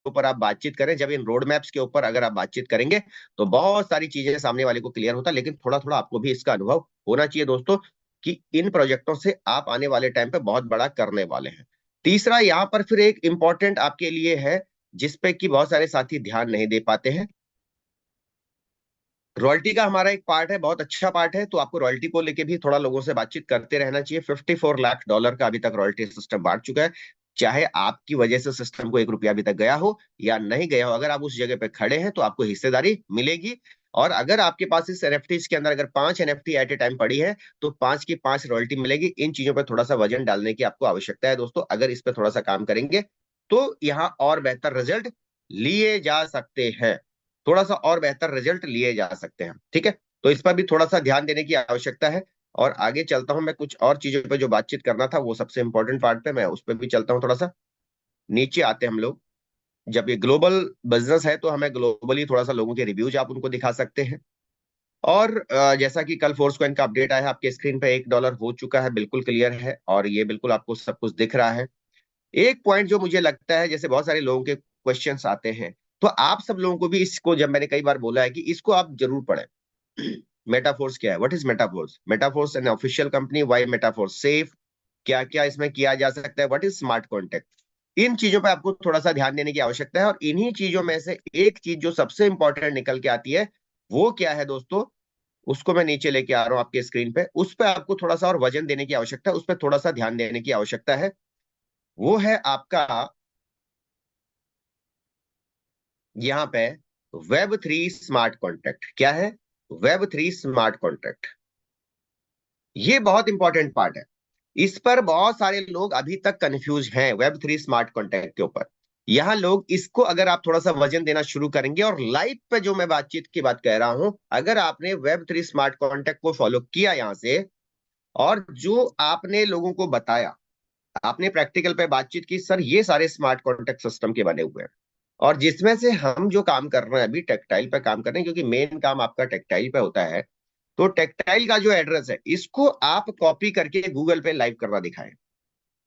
ऊपर आप बातचीत करें, जब इन रोड मैप्स के ऊपर अगर आप बातचीत करेंगे तो बहुत सारी चीजें सामने वाले को क्लियर होता है। लेकिन थोड़ा थोड़ा आपको भी इसका अनुभव होना चाहिए दोस्तों कि इन प्रोजेक्टों से आप आने वाले टाइम पे बहुत बड़ा करने वाले हैं। तीसरा यहाँ पर फिर एक इंपॉर्टेंट आपके लिए है जिसपे कि बहुत सारे साथी ध्यान नहीं दे पाते हैं। रॉयल्टी का हमारा एक पार्ट है, बहुत अच्छा पार्ट है, तो आपको रॉयल्टी को लेके भी थोड़ा लोगों से बातचीत करते रहना चाहिए। $54 लाख का अभी तक रॉयल्टी सिस्टम बांट चुका है। चाहे आपकी वजह से सिस्टम को ₹1 अभी तक गया हो या नहीं गया हो, अगर आप उस जगह पे खड़े हैं तो आपको हिस्सेदारी मिलेगी। और अगर आपके पास इस एनएफटी के अंदर अगर 5 एनएफटी एट ए टाइम पड़ी है तो 5 की 5 रॉयल्टी मिलेगी। इन चीजों पर थोड़ा सा वजन डालने की आपको आवश्यकता है दोस्तों। अगर इस पर थोड़ा सा काम करेंगे तो यहाँ और बेहतर रिजल्ट लिए जा सकते हैं, थोड़ा सा और बेहतर रिजल्ट लिए जा सकते हैं। ठीक है, तो इस पर भी थोड़ा सा ध्यान देने की आवश्यकता है। और आगे चलता हूं मैं, कुछ और चीजों पे जो बातचीत करना था वो सबसे इंपॉर्टेंट पार्ट पे मैं उस पर भी चलता हूं थोड़ा सा। नीचे आते हम लोग, जब ये ग्लोबल बिजनेस है तो हमें ग्लोबली थोड़ा सा लोगों के रिव्यूज आप उनको दिखा सकते हैं। और जैसा कि कल फोर्स कॉइन का अपडेट आया है, आपके स्क्रीन पे $1 हो चुका है, बिल्कुल क्लियर है और ये बिल्कुल आपको सब कुछ दिख रहा है। एक पॉइंट जो मुझे लगता है, जैसे बहुत सारे लोगों के क्वेश्चंस आते हैं, तो आप सब लोगों को भी इसको, जब मैंने कई बार बोला है कि इसको आप जरूर पढ़ें। मेटाफोर्स क्या है, what is Metaforce, Metaforce an official company, why Metaforce safe, क्या क्या इसमें किया जा सकता है, व्हाट इज स्मार्ट कॉन्ट्रैक्ट। इन चीजों पे आपको थोड़ा सा ध्यान देने की आवश्यकता है। और इन्हीं चीजों में से एक चीज जो सबसे इंपॉर्टेंट निकल के आती है वो क्या है दोस्तों, उसको मैं नीचे लेके आ रहा हूं आपके स्क्रीन पे। उस पर आपको थोड़ा सा और वजन देने की आवश्यकता है, उस पर थोड़ा सा ध्यान देने की आवश्यकता है। वो है आपका यहाँ पे Web3 स्मार्ट कॉन्ट्रैक्ट। क्या है Web3 स्मार्ट कॉन्ट्रैक्ट? ये बहुत इंपॉर्टेंट पार्ट है। इस पर बहुत सारे लोग अभी तक कंफ्यूज हैं Web3 स्मार्ट कॉन्ट्रैक्ट के ऊपर। यहाँ लोग इसको अगर आप थोड़ा सा वजन देना शुरू करेंगे, और लाइव पे जो मैं बातचीत की बात कह रहा हूं, अगर आपने Web3 स्मार्ट कॉन्ट्रैक्ट को फॉलो किया यहां से, और जो आपने लोगों को बताया, आपने प्रैक्टिकल पे बातचीत की, सर ये सारे स्मार्ट कॉन्ट्रैक्ट सिस्टम के बने हुए हैं, और जिसमें से हम जो काम कर रहे हैं अभी टेक्सटाइल पे काम कर रहे हैं, क्योंकि मेन काम आपका टेक्सटाइल पे होता है। तो टेक्सटाइल का जो एड्रेस है, इसको आप कॉपी करके गूगल पे लाइव करना दिखाएं।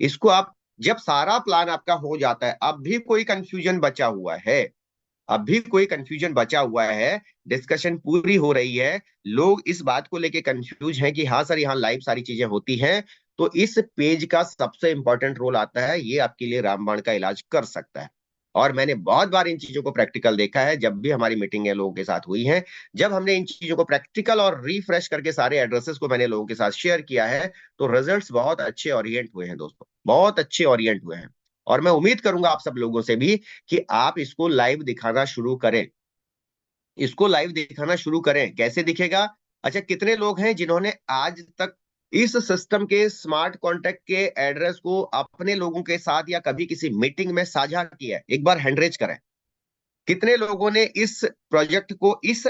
इसको आप, जब सारा प्लान आपका हो जाता है, अब भी कोई कंफ्यूजन बचा हुआ है, अब भी कोई कंफ्यूजन बचा हुआ है, डिस्कशन पूरी हो रही है, लोग इस बात को लेके कंफ्यूज हैं कि हाँ सर यहाँ लाइव सारी चीजें होती हैं, तो इस पेज का सबसे इंपॉर्टेंट रोल आता है, ये आपके लिए रामबाण का इलाज कर सकता है। और मैंने बहुत बार इन चीजों को प्रैक्टिकल देखा है, जब भी हमारी मीटिंगें लोगों के साथ हुई हैं, जब हमने इन चीजों को प्रैक्टिकल और रिफ्रेश करके सारे एड्रेसेस को मैंने लोगों के साथ शेयर किया है, तो रिजल्ट्स बहुत अच्छे ओरिएंट हुए हैं दोस्तों, बहुत अच्छे ओरिएंट हुए हैं। और मैं उम्मीद करूंगा आप सब लोगों से भी कि आप इसको लाइव दिखाना शुरू करें, इसको लाइव दिखाना शुरू करें। कैसे दिखेगा? अच्छा, कितने लोग हैं जिन्होंने आज तक इस सिस्टम के स्मार्ट कॉन्टैक्ट के एड्रेस को अपने लोगों के साथ या कभी किसी मीटिंग में साझा किया है? एक बार हैंड रेज करें। कितने लोगों ने इस प्रोजेक्ट को, इस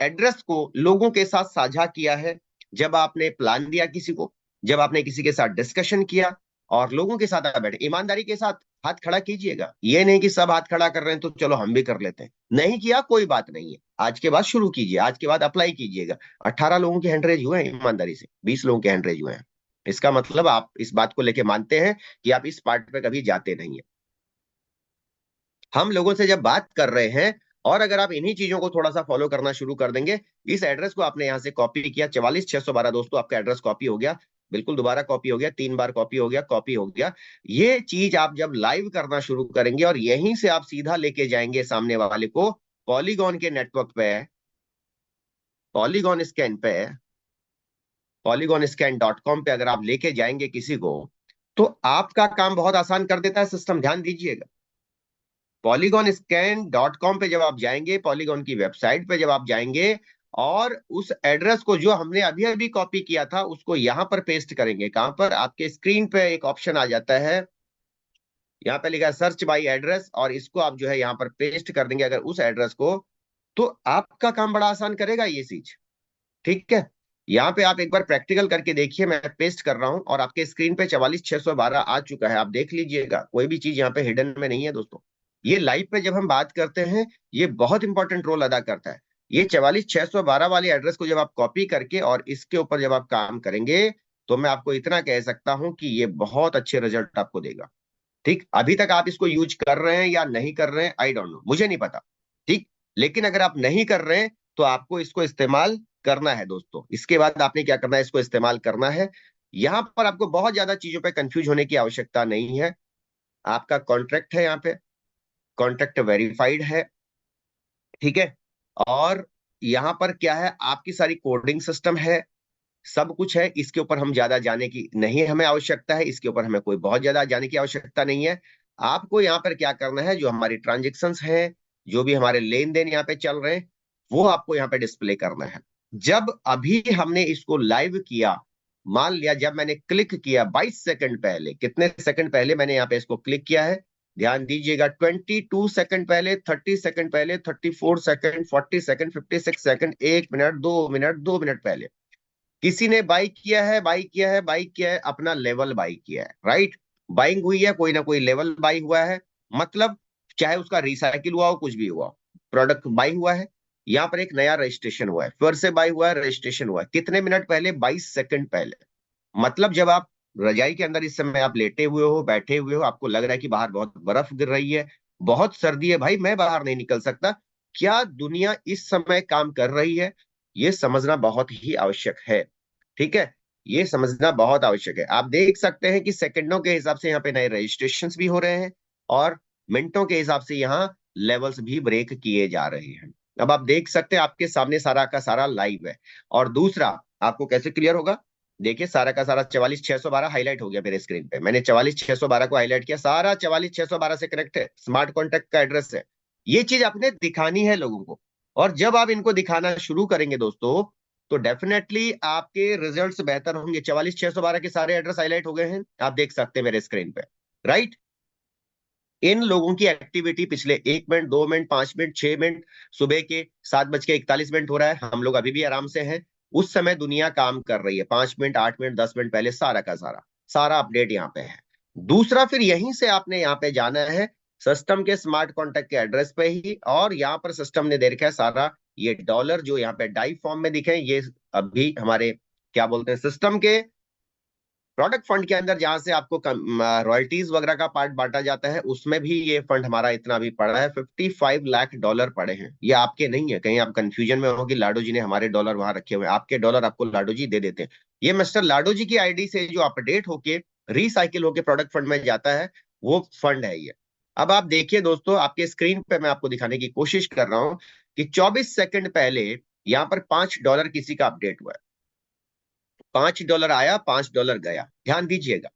एड्रेस को लोगों के साथ साझा किया है, जब आपने प्लान दिया किसी को, जब आपने किसी के साथ डिस्कशन किया और लोगों के साथ आप बैठे? ईमानदारी के साथ हाथ खड़ा कीजिएगा, ये नहीं कि सब हाथ खड़ा कर रहे हैं तो चलो हम भी कर लेते हैं। नहीं किया कोई बात नहीं है, आज के बाद शुरू कीजिए, आज के बाद अप्लाई कीजिएगा। 18 लोगों के हैंड रेज हुए हैं ईमानदारी से, 20 लोगों के हैंड रेज हुए हैं। इसका मतलब आप इस बात को लेके मानते हैं कि आप इस पार्ट पे कभी जाते नहीं है। हम लोगों से जब बात कर रहे हैं, और अगर आप इन्हीं चीजों को थोड़ा सा फॉलो करना शुरू कर देंगे, इस एड्रेस को आपने यहां से कॉपी किया, 44,612 दोस्तों आपका एड्रेस कॉपी हो गया, बिल्कुल दोबारा कॉपी हो गया, 3 बार कॉपी हो गया, कॉपी हो गया। ये चीज आप जब लाइव करना शुरू करेंगे और यहीं से आप सीधा लेके जाएंगे सामने वाले को पॉलीगॉन के नेटवर्क पे, पॉलीगॉन स्कैन पे, polygon-scan.com पे अगर आप लेके जाएंगे किसी को, तो आपका काम बहुत आसान कर देता है सिस्टम। ध्यान दीजिएगा, polygon-scan.com पे जब आप जाएंगे, पॉलीगॉन की वेबसाइट पे जब आप जाएंगे, और उस एड्रेस को जो हमने अभी अभी कॉपी किया था उसको यहां पर पेस्ट करेंगे। कहां पर? आपके स्क्रीन पे एक ऑप्शन आ जाता है, यहाँ पे लिखा है सर्च बाई एड्रेस, और इसको आप जो है यहाँ पर पेस्ट कर देंगे अगर उस एड्रेस को, तो आपका काम बड़ा आसान करेगा ये चीज। ठीक है, यहाँ पे आप एक बार प्रैक्टिकल करके देखिए, मैं पेस्ट कर रहा हूं और आपके स्क्रीन पे 44,612 आ चुका है, आप देख लीजिएगा, कोई भी चीज यहाँ पे हिडन में नहीं है दोस्तों। ये लाइव पे जब हम बात करते हैं, ये बहुत इंपॉर्टेंट रोल अदा करता है। ये 44,612 वाले एड्रेस को जब आप कॉपी करके और इसके ऊपर जब आप काम करेंगे, तो मैं आपको इतना कह सकता हूं कि ये बहुत अच्छे रिजल्ट आपको देगा। ठीक, अभी तक आप इसको यूज कर रहे हैं या नहीं कर रहे हैं, आई डोंट नो, मुझे नहीं पता। ठीक, लेकिन अगर आप नहीं कर रहे हैं तो आपको इसको इस्तेमाल करना है दोस्तों। इसके बाद आपने क्या करना है, इसको इस्तेमाल करना है। यहां पर आपको बहुत ज्यादा चीजों पे कंफ्यूज होने की आवश्यकता नहीं है। आपका कॉन्ट्रैक्ट है, यहाँ पे कॉन्ट्रैक्ट वेरीफाइड है, ठीक है। और यहाँ पर क्या है, आपकी सारी कोडिंग सिस्टम है, सब कुछ है। इसके ऊपर हम ज्यादा जाने की नहीं हमें आवश्यकता है, इसके ऊपर हमें कोई बहुत ज्यादा जाने की आवश्यकता नहीं है। आपको यहाँ पर क्या करना है, जो हमारी ट्रांजेक्शन्स हैं, जो भी हमारे लेन देन यहाँ पे चल रहे हैं, वो आपको यहाँ पे डिस्प्ले करना है। जब अभी हमने इसको लाइव किया, मान लिया जब मैंने क्लिक किया 22 सेकंड पहले, कितने सेकंड पहले मैंने यहाँ पे इसको क्लिक किया है, ध्यान दीजिएगा, 22 सेकंड पहले, 30 सेकंड पहले, 34 second, 40 second, 56 second, 1 minute, 2 minute, 2 minute पहले किसी ने बाई किया है, बाई किया है, बाई किया है, अपना लेवल बाई किया है, राइट। बाइंग हुई है, कोई ना कोई लेवल बाई हुआ है, मतलब चाहे उसका रिसाइकिल हुआ हो, कुछ भी हुआ हो, प्रोडक्ट बाई हुआ है। यहाँ पर एक नया रजिस्ट्रेशन हुआ है, फिर से बाई हुआ है, रजिस्ट्रेशन हुआ है, कितने मिनट पहले, 22 सेकंड पहले। मतलब जब आप रजाई के अंदर इस समय आप लेटे हुए हो, बैठे हुए हो, आपको लग रहा है कि बाहर बहुत बर्फ गिर रही है, बहुत सर्दी है, भाई मैं बाहर नहीं निकल सकता, क्या दुनिया इस समय काम कर रही है, ये समझना बहुत ही आवश्यक है। ठीक है, ये समझना बहुत आवश्यक है। आप देख सकते हैं कि सेकंडों के हिसाब से यहाँ पे नए रजिस्ट्रेशन भी हो रहे हैं, और मिनटों के हिसाब से यहाँ लेवल्स भी ब्रेक किए जा रहे हैं। अब आप देख सकते हैं, आपके सामने सारा का सारा लाइव है। और दूसरा, आपको कैसे क्लियर होगा, देखिए सारा का सारा 44,612 हाईलाइट हो गया मेरे स्क्रीन पे, मैंने 44,612 को हाईलाइट किया, सारा 44,612 से कनेक्ट है, स्मार्ट कॉन्टैक्ट का एड्रेस है। ये चीज आपने दिखानी है लोगों को, और जब आप इनको दिखाना शुरू करेंगे दोस्तों, तो डेफिनेटली आपके रिजल्ट्स बेहतर होंगे। 44,612 के सारे एड्रेस हाईलाइट हो गए हैं, आप देख सकते हैं मेरे स्क्रीन पे, राइट। इन लोगों की एक्टिविटी पिछले 1 मिनट, 2 मिनट, 5 मिनट, 6 मिनट, सुबह के 7:41 हो रहा है, हम लोग अभी भी आराम से हैं। उस समय दुनिया काम कर रही है, 5 मिनट, 8 मिनट, 10 मिनट पहले सारा का सारा सारा अपडेट यहाँ पे है। दूसरा, फिर यहीं से आपने यहाँ पे जाना है सिस्टम के स्मार्ट कॉन्टैक्ट के एड्रेस पे ही, और यहाँ पर सिस्टम ने दे रखा है सारा ये डॉलर जो यहाँ पे डाई फॉर्म में दिखे, ये अभी हमारे क्या बोलते हैं, सिस्टम के प्रोडक्ट फंड के अंदर जहां से आपको रॉयल्टीज वगैरह का पार्ट बांटा जाता है, उसमें भी ये फंड हमारा इतना भी पड़ा है, $55 लाख पड़े हैं। ये आपके नहीं है, कहीं आप कंफ्यूजन में हो कि लाडो जी ने हमारे डॉलर वहां रखे हुए हैं, आपके डॉलर आपको लाडो जी दे देते हैं। ये मिस्टर लाडो जी की आईडी से जो अपडेट होके रिसाइकिल होके प्रोडक्ट फंड में जाता है, वो फंड है ये। अब आप देखिए दोस्तों, आपके स्क्रीन पे मैं आपको दिखाने की कोशिश कर रहा हूं कि 24 सेकंड पहले यहाँ पर $5 किसी का अपडेट हुआ है। $5 आया, $5 गया, ध्यान दीजिएगा।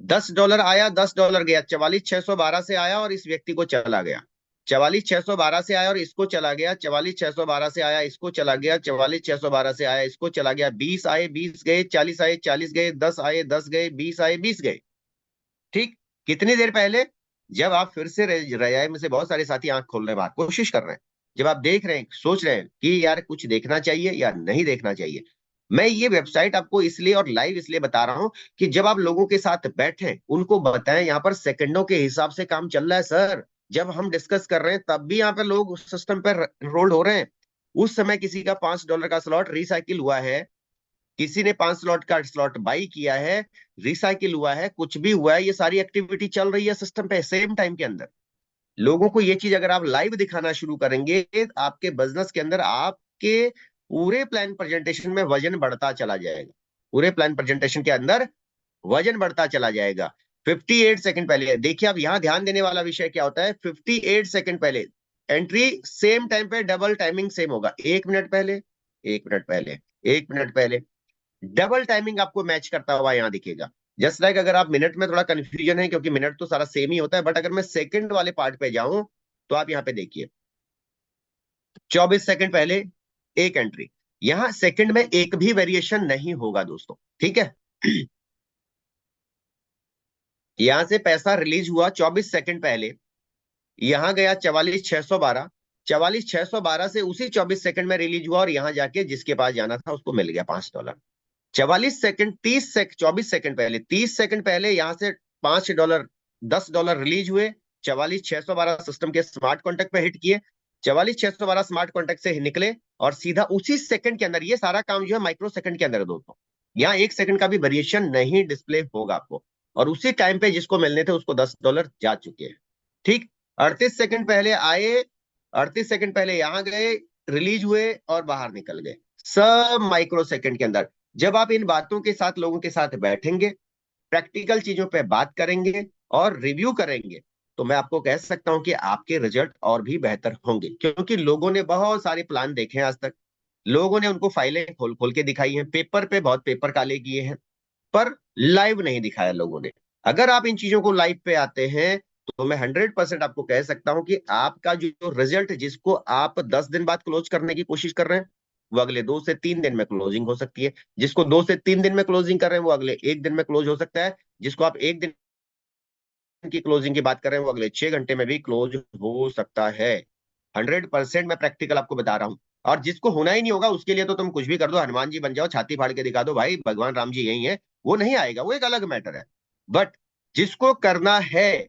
$10 आया, $10 गया, 44,612 से आया और इस व्यक्ति को चला गया। 44,612 से आया और इसको चला गया, 44,612 से आया, इसको चला गया, 44,612 से आया, इसको चला गया, 20 आए, 20 गए, 40 आए, 40 गए, 10 आए, 10 गए, 20 आए, 20 गए। ठीक, कितनी देर पहले, जब आप फिर से रजाई में से बहुत सारे साथी आंख खोलने बाहर कोशिश कर रहे हैं, जब आप देख रहे हैं, सोच रहे हैं कि यार कुछ देखना चाहिए या नहीं देखना चाहिए। मैं ये वेबसाइट आपको इसलिए और लाइव इसलिए बता रहा हूं कि जब आप लोगों के साथ बैठे, उनको बताएं यहाँ पर सेकंडों के हिसाब से काम चल रहा है सर। जब हम डिस्कस कर रहे हैं तब भी यहाँ पे लोग उस सिस्टम पर रोल्ड हो रहे हैं। उस समय किसी का $5 का स्लॉट रिसाइकिल हुआ है, किसी ने 5 स्लॉट का स्लॉट बाई किया है, रिसाइकिल हुआ है, कुछ भी हुआ है, ये सारी एक्टिविटी चल रही है सिस्टम पे सेम टाइम के अंदर। लोगों को ये चीज अगर आप लाइव दिखाना शुरू करेंगे, आपके बिजनेस के अंदर आपके पूरे प्लान प्रेजेंटेशन में वजन बढ़ता चला जाएगा, पूरे प्लान प्रेजेंटेशन के अंदर वजन बढ़ता चला जाएगा। 58 सेकंड पहले देखिए, आप यहां ध्यान देने वाला विषय क्या होता है, 58 सेकंड पहले एंट्री सेम टाइम पे, डबल टाइमिंग सेम होगा, 1 मिनट पहले, 1 मिनट पहले, 1 मिनट पहले, डबल टाइमिंग आपको मैच करता हुआ यहां दिखेगा। जस्ट लाइक अगर आप मिनट में थोड़ा कंफ्यूजन है, क्योंकि मिनट तो सारा सेम ही होता है, बट अगर मैं सेकंड वाले पार्ट पे जाऊं, तो आप यहां पे देखिए 24 सेकंड पहले एक एंट्री, यहां सेकंड में एक भी वेरिएशन नहीं होगा दोस्तों, ठीक है। यहां से पैसा रिलीज हुआ 24 सेकंड पहले, यहां गया 44,612, 44,612 से उसी 24 सेकंड में रिलीज हुआ, और यहां जाके जिसके पास जाना था उसको मिल गया $5। 44 सेकंड, 24 सेकंड पहले, 30 सेकंड पहले यहां से $5, $10 रिलीज हुए, 44,612 सिस्टम के स्मार्ट कॉन्टैक्ट पे हिट किए, 44,612 स्मार्ट कॉन्टैक्ट से निकले, और सीधा उसी सेकंड के अंदर, ये सारा काम जो है माइक्रो सेकंड के अंदर है दोस्तों, यहाँ 1 सेकंड का भी वेरिएशन नहीं डिस्प्ले होगा आपको। और उसी टाइम पे जिसको मिलने थे उसको $10 जा चुके हैं। ठीक, 38 सेकंड पहले आए, 38 सेकंड पहले यहां गए, रिलीज हुए और बाहर निकल गए, सब माइक्रो सेकंड के अंदर। जब आप इन बातों के साथ लोगों के साथ बैठेंगे, प्रैक्टिकल चीजों पे बात करेंगे और रिव्यू करेंगे, तो मैं आपको कह सकता हूं कि आपके रिजल्ट और भी बेहतर होंगे, क्योंकि लोगों ने बहुत सारे प्लान देखे हैं आज तक, लोगों ने उनको फाइलें खोल खोल के दिखाई हैं, पेपर पे बहुत पेपर काले किए हैं, पर लाइव नहीं दिखाया लोगों ने। अगर आप इन चीजों को लाइव पे आते हैं तो मैं 100% आपको कह सकता हूं कि आपका जो रिजल्ट, जिसको आप 10 दिन बाद क्लोज करने की कोशिश कर रहे हैं, वो अगले 2 से 3 दिन में क्लोजिंग हो सकती है। जिसको 2 से 3 दिन में क्लोजिंग कर रहे हैं वो अगले 1 दिन में क्लोज हो सकता है। जिसको आप 1 दिन की क्लोजिंग की बात कर रहे हैं वो अगले 6 घंटे में भी क्लोज हो सकता है। 100% मैं प्रैक्टिकल आपको बता रहा हूं। और जिसको होना ही नहीं होगा उसके लिए तो तुम कुछ भी कर दो, हनुमान जी बन जाओ, छाती फाड़ के दिखा दो भाई भगवान राम जी यही है, वो नहीं आएगा, वो एक अलग मैटर है। बट जिसको करना है,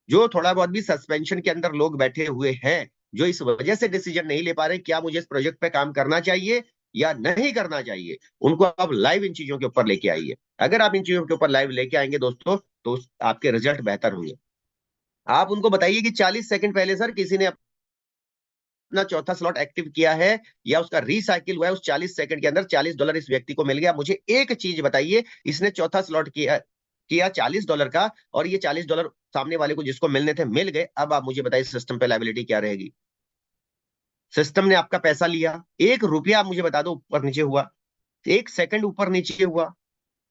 जो थोड़ा बहुत भी सस्पेंशन के अंदर लोग बैठे हुए हैं, जो इस वजह से डिसीजन नहीं ले पा रहे क्या मुझे इस प्रोजेक्ट पे काम करना चाहिए या नहीं करना चाहिए, उनको आप लाइव इन चीजों के ऊपर लेके आइए। अगर आप इन चीजों के ऊपर लाइव लेके आएंगे दोस्तों, तो आपके रिजल्ट बेहतर होंगे। आप उनको बताइए कि 40 सेकंड पहले सर किसी ने अपना चौथा स्लॉट एक्टिव किया है या उसका रिसाइकिल हुआ है, उस 40 सेकंड के अंदर $40 इस व्यक्ति को मिल गया, मुझे एक चीज बताइए, इसने चौथा स्लॉट किया किया $40 का, और ये $40 सामने वाले को जिसको मिलने थे मिल गए। अब आप मुझे बताइए सिस्टम पे लायबिलिटी क्या रहेगी? सिस्टम ने आपका पैसा लिया, 1 रुपया आप मुझे बता दो ऊपर नीचे हुआ, 1 सेकंड ऊपर नीचे हुआ।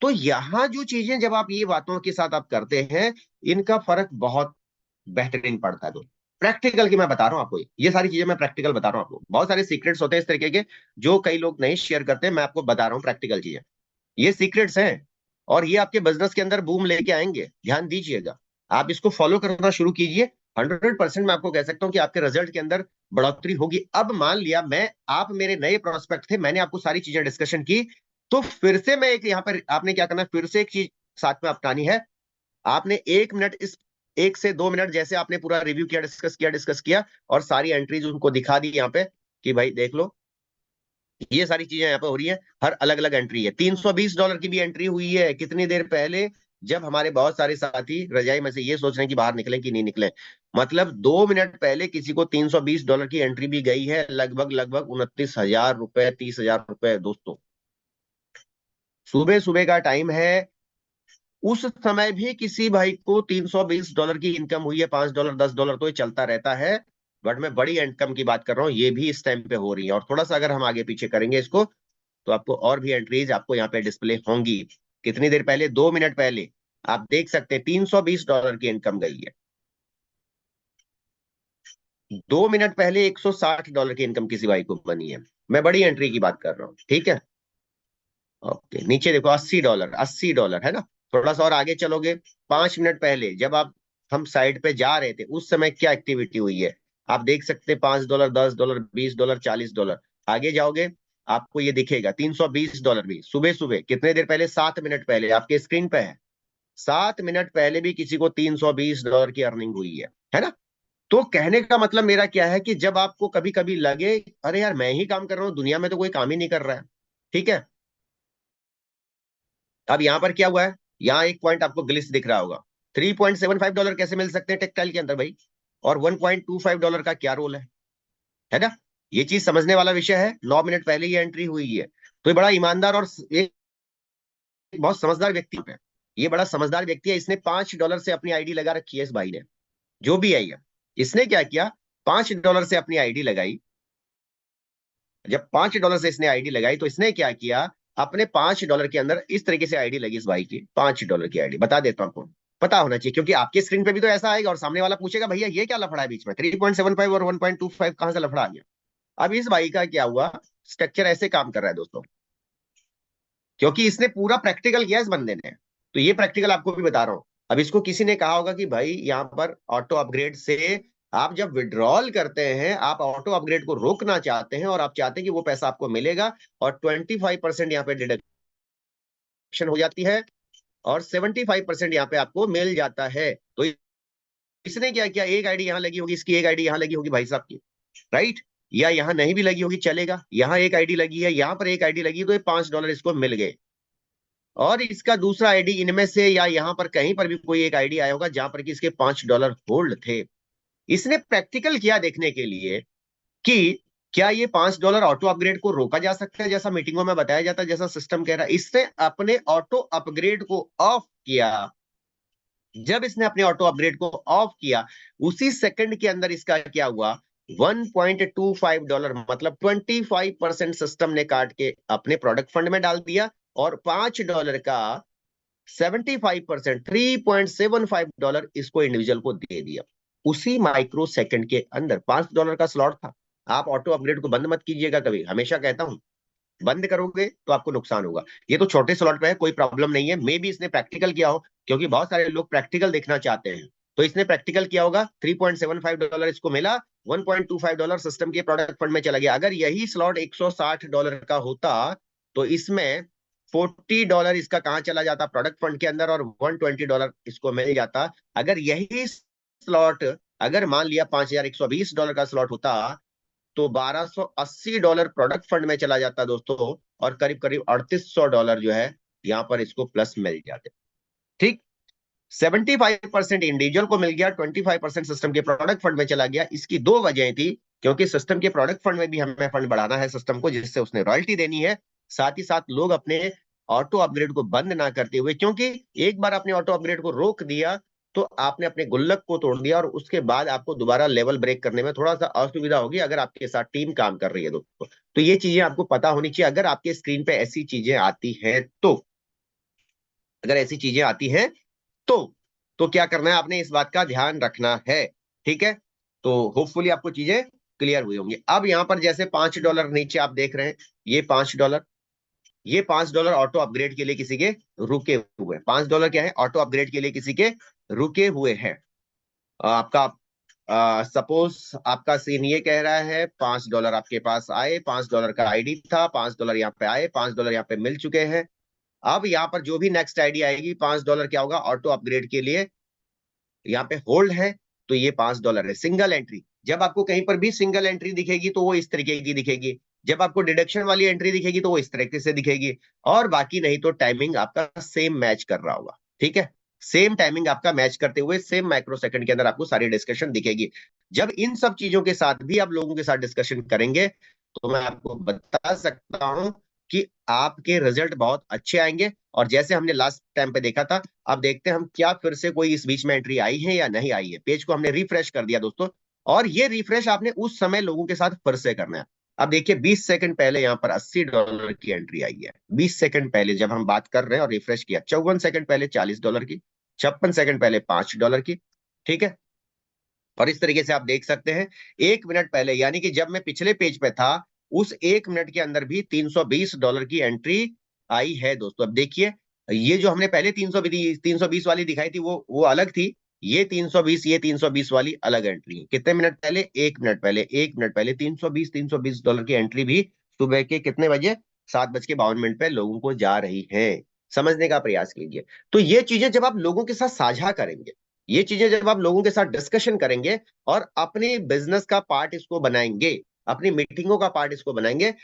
तो यहां जो चीजें जब आप ये बातों के साथ आप करते हैं, इनका फर्क बहुत बेहतरीन पड़ता है। तो प्रैक्टिकल की मैं बता रहा हूं आपको, ये सारी चीजें मैं प्रैक्टिकल बता रहा हूं आपको। बहुत सारे सीक्रेट्स होते हैं इस तरीके के जो कई लोग नहीं शेयर करते, मैं आपको बता रहा हूं प्रैक्टिकल चीजें, ये सीक्रेट्स हैं। और ये आपके बिजनेस के अंदर बूम लेके आएंगे, ध्यान दीजिएगा। आप इसको फॉलो करना शुरू कीजिए, 100% मैं आपको कह सकता हूं कि आपके रिजल्ट के अंदर बढ़ोतरी होगी। अब मान लिया मैं, आप मेरे नए प्रोस्पेक्ट थे, मैंने आपको सारी चीजें डिस्कशन की, तो फिर से मैं एक यहाँ पर आपने क्या करना है, फिर से एक चीज साथ में अपनानी है। आपने 1 मिनट, इस 1 से 2 मिनट जैसे आपने पूरा रिव्यू किया, डिस्कस किया और सारी एंट्रीज उनको दिखा दी यहाँ पे कि भाई देख लो, ये सारी चीजें यहाँ पे हो रही है, हर अलग अलग एंट्री है। $320 की भी एंट्री हुई है कितनी देर पहले, जब हमारे बहुत सारे साथी रजाई में से ये सोच रहे हैं कि बाहर निकले कि नहीं निकले। मतलब 2 मिनट पहले किसी को $320 की एंट्री भी गई है, लगभग लगभग 29,000 रुपए, 30,000 रुपए दोस्तों। सुबह सुबह का टाइम है, उस समय भी किसी भाई को $320 की इनकम हुई है, $5, $10 तो ये चलता रहता है। बट मैं बड़ी इनकम की बात कर रहा हूँ, ये भी इस टाइम पे हो रही है। और थोड़ा सा अगर हम आगे पीछे करेंगे इसको, तो आपको और भी एंट्रीज आपको यहाँ पे डिस्प्ले होंगी। कितनी देर पहले, 2 मिनट पहले आप देख सकते हैं $320 की इनकम गई है। 2 मिनट पहले $160 की इनकम किसी भाई को बनी है। मैं बड़ी एंट्री की बात कर रहा हूँ, ठीक है। ओके, नीचे देखो $80, $80 है ना। थोड़ा सा और आगे चलोगे, 5 मिनट पहले जब आप, हम साइड पे जा रहे थे, उस समय क्या एक्टिविटी हुई है आप देख सकते हैं, $5, $10, $20, $40। आगे जाओगे आपको ये दिखेगा $320 भी सुबह सुबह कितने देर पहले, 7 मिनट पहले, आपके स्क्रीन पे है। 7 मिनट पहले भी किसी को $320 की अर्निंग हुई है ना। तो कहने का मतलब मेरा क्या है कि जब आपको कभी कभी लगे अरे यार मैं ही काम कर रहा हूँ, दुनिया में तो कोई काम ही नहीं कर रहा है, ठीक है। अब यहां पर क्या हुआ है, यहाँ एक पॉइंट आपको ग्लिच दिख रहा होगा। $3.75 कैसे मिल सकते हैं टेक्सटाइल के अंदर भाई, और $1.25 का क्या रोल है ना। ये चीज समझने वाला विषय है। 9 मिनट पहले ये एंट्री हुई है, तो ये बड़ा ईमानदार और एक बहुत समझदार व्यक्ति है। ये बड़ा समझदार व्यक्ति है, इसने $5 से अपनी आईडी लगा रखी है। इस भाई ने जो भी आई है, इसने क्या किया, $5 से अपनी आईडी लगाई। जब $5 से इसने आईडी लगाई तो इसने क्या किया, अपने $5 के अंदर इस तरीके से आईडी लगी इस भाई की, $5 की आईडी, बता देता हूं आपको, पता होना चाहिए, क्योंकि आपके स्क्रीन पे भी तो ऐसा आएगा और सामने वाला पूछेगा भैया ये क्या लफड़ा है बीच में, 3.75 और 1.25 कहां से लफड़ा आ गया। अब इस भाई का क्या हुआ, स्ट्रक्चर ऐसे काम कर रहा है दोस्तों, क्योंकि इसने पूरा प्रैक्टिकल किया इस बंदे ने। तो ये प्रैक्टिकल आपको भी बता रहा हूं। अब इसको किसी ने कहा होगा कि भाई यहाँ पर ऑटो अपग्रेड से आप जब विड्रॉल करते हैं, आप ऑटो अपग्रेड को रोकना चाहते हैं और आप चाहते हैं कि वो पैसा आपको मिलेगा, और 25% यहाँ पे डिडक्शन हो जाती है और 75% यहाँ पे आपको मिल जाता है। तो इसने क्या किया, एक आईडी यहाँ लगी होगी, इसकी एक आईडी यहाँ लगी होगी भाई साहब की, राइट, या यहाँ नहीं भी लगी होगी चलेगा, यहाँ एक आईडी लगी है, यहाँ पर एक आईडी लगी, तो ये $5 इसको मिल गए। और इसका दूसरा आईडी इनमें से या यहां पर कहीं पर भी कोई एक आईडी आया होगा जहां पर कि इसके $5 होल्ड थे। इसने प्रैक्टिकल किया देखने के लिए कि क्या ये $5 ऑटो अपग्रेड को रोका जा सकता है, जैसा मीटिंगों में बताया जाता है, जैसा सिस्टम कह रहा है। इसने अपने ऑटो अपग्रेड को ऑफ किया। जब इसने अपने ऑटो अपग्रेड को ऑफ किया, उसी सेकंड के अंदर इसका क्या हुआ, $1.25 मतलब 25% सिस्टम ने काट के अपने प्रोडक्ट फंड में डाल दिया, और $5 का 75% $3.75 इसको इंडिविजुअल को दे दिया। उसी माइक्रो सेकंड के अंदर $5 का स्लॉट था। आप ऑटो अपग्रेड को बंद मत कीजिएगा कभी, हमेशा कहता हूं, बंद करोगे तो आपको नुकसान होगा। ये तो छोटे स्लॉट पे है, कोई प्रॉब्लम नहीं है। मे भी इसने प्रैक्टिकल किया हो, क्योंकि बहुत सारे लोग प्रैक्टिकल देखना चाहते हैं। तो इसने प्रैक्टिकल किया होगा, $3.75 इसको मिला, $1.25 सिस्टम के प्रोडक्ट फंड में चला गया। अगर यही स्लॉट $160 का होता तो इसमें $40 इसका कहां चला जाता, प्रोडक्ट फंड के अंदर, और $120 इसको मिल जाता। अगर यही स्लॉट, अगर मान लिया $5,120 का स्लॉट होता तो $1,280 प्रोडक्ट फंड में चला जाता दोस्तों, और करीब करीब $3,800 जो है यहां पर इसको प्लस मिल जाते। ठीक, 75% इंडिविजुअल को मिल गया, 25% सिस्टम के प्रोडक्ट फंड में चला गया। इसकी दो वजह थी, क्योंकि सिस्टम के प्रोडक्ट फंड में भी हमें फंड बढ़ाना है सिस्टम को, जिससे उसने रॉयल्टी देनी है। साथ ही साथ लोग अपने ऑटो अपग्रेड को बंद ना करते हुए, क्योंकि एक बार आपने ऑटो अपग्रेड को रोक दिया तो आपने अपने गुल्लक को तोड़ दिया, और उसके बाद आपको दोबारा लेवल ब्रेक करने में थोड़ा सा असुविधा होगी अगर आपके साथ टीम काम कर रही है दोस्तों। तो ये चीजें आपको पता होनी चाहिए। अगर आपके स्क्रीन पे ऐसी चीजें आती हैं तो, अगर ऐसी चीजें आती हैं तो तो क्या करना है, आपने इस बात का ध्यान रखना है। ठीक है, तो होपफुली आपको चीजें क्लियर हुई होंगी। अब यहां पर जैसे $5 नीचे आप देख रहे हैं, ये $5, ये $5 ऑटो अपग्रेड के लिए किसी के रुके हुए, $5 क्या है, ऑटो अपग्रेड के लिए किसी के रुके हुए हैं। आपका सपोज आपका सीन ये कह रहा है, $5 आपके पास आए, $5 का आईडी था, $5 यहाँ पे आए, $5 यहाँ पे मिल चुके हैं। अब यहाँ पर जो भी नेक्स्ट आईडी आएगी, $5 क्या होगा, ऑटो अपग्रेड के लिए यहाँ पे होल्ड है, तो ये $5 है। सिंगल एंट्री, जब आपको कहीं पर भी सिंगल एंट्री दिखेगी तो वो इस तरीके की दिखेगी, जब आपको डिडक्शन वाली एंट्री दिखेगी तो वो इस तरीके से दिखेगी, और बाकी नहीं तो टाइमिंग आपका सेम मैच कर रहा होगा। ठीक है, सेम टाइमिंग आपका मैच करते हुए सेम माइक्रो सेकंड के अंदर आपको सारी डिस्कशन दिखेगी। जब इन सब चीजों के साथ भी आप लोगों के साथ डिस्कशन करेंगे तो मैं आपको बता सकता हूं कि आपके रिजल्ट बहुत अच्छे आएंगे। और जैसे हमने लास्ट टाइम पे देखा था, अब देखते हैं हम क्या फिर से कोई इस बीच में एंट्री आई है या नहीं आई है। पेज को हमने रिफ्रेश कर दिया दोस्तों, और ये रिफ्रेश आपने उस समय लोगों के साथ फिर से करना है। अब देखिए 20 सेकंड पहले यहाँ पर $80 की एंट्री आई है। 20 सेकंड पहले जब हम बात कर रहे हैं और रिफ्रेश किया, 54 सेकंड पहले $40 की, 56 सेकंड पहले $5 की। ठीक है, और इस तरीके से आप देख सकते हैं 1 मिनट पहले, यानी कि जब मैं पिछले पेज पे था, उस 1 मिनट के अंदर भी $320 की एंट्री आई है दोस्तों। अब देखिए, ये जो हमने पहले 320 वाली दिखाई थी वो अलग थी, ये 320 वाली अलग एंट्री है। कितने मिनट पहले, 1 मिनट पहले, 1 मिनट पहले $320 की एंट्री भी सुबह के कितने बजे, 7:52 पे लोगों को जा रही है। समझने का प्रयास कीजिए। तो ये चीजें जब आप लोगों के साथ साझा करेंगे, ये चीजें जब आप लोगों के साथ डिस्कशन करेंगे और अपने बिजनेस का पार्ट इसको बनाएंगे, अपनी मीटिंगों का पार्ट इसको बनाएंगे,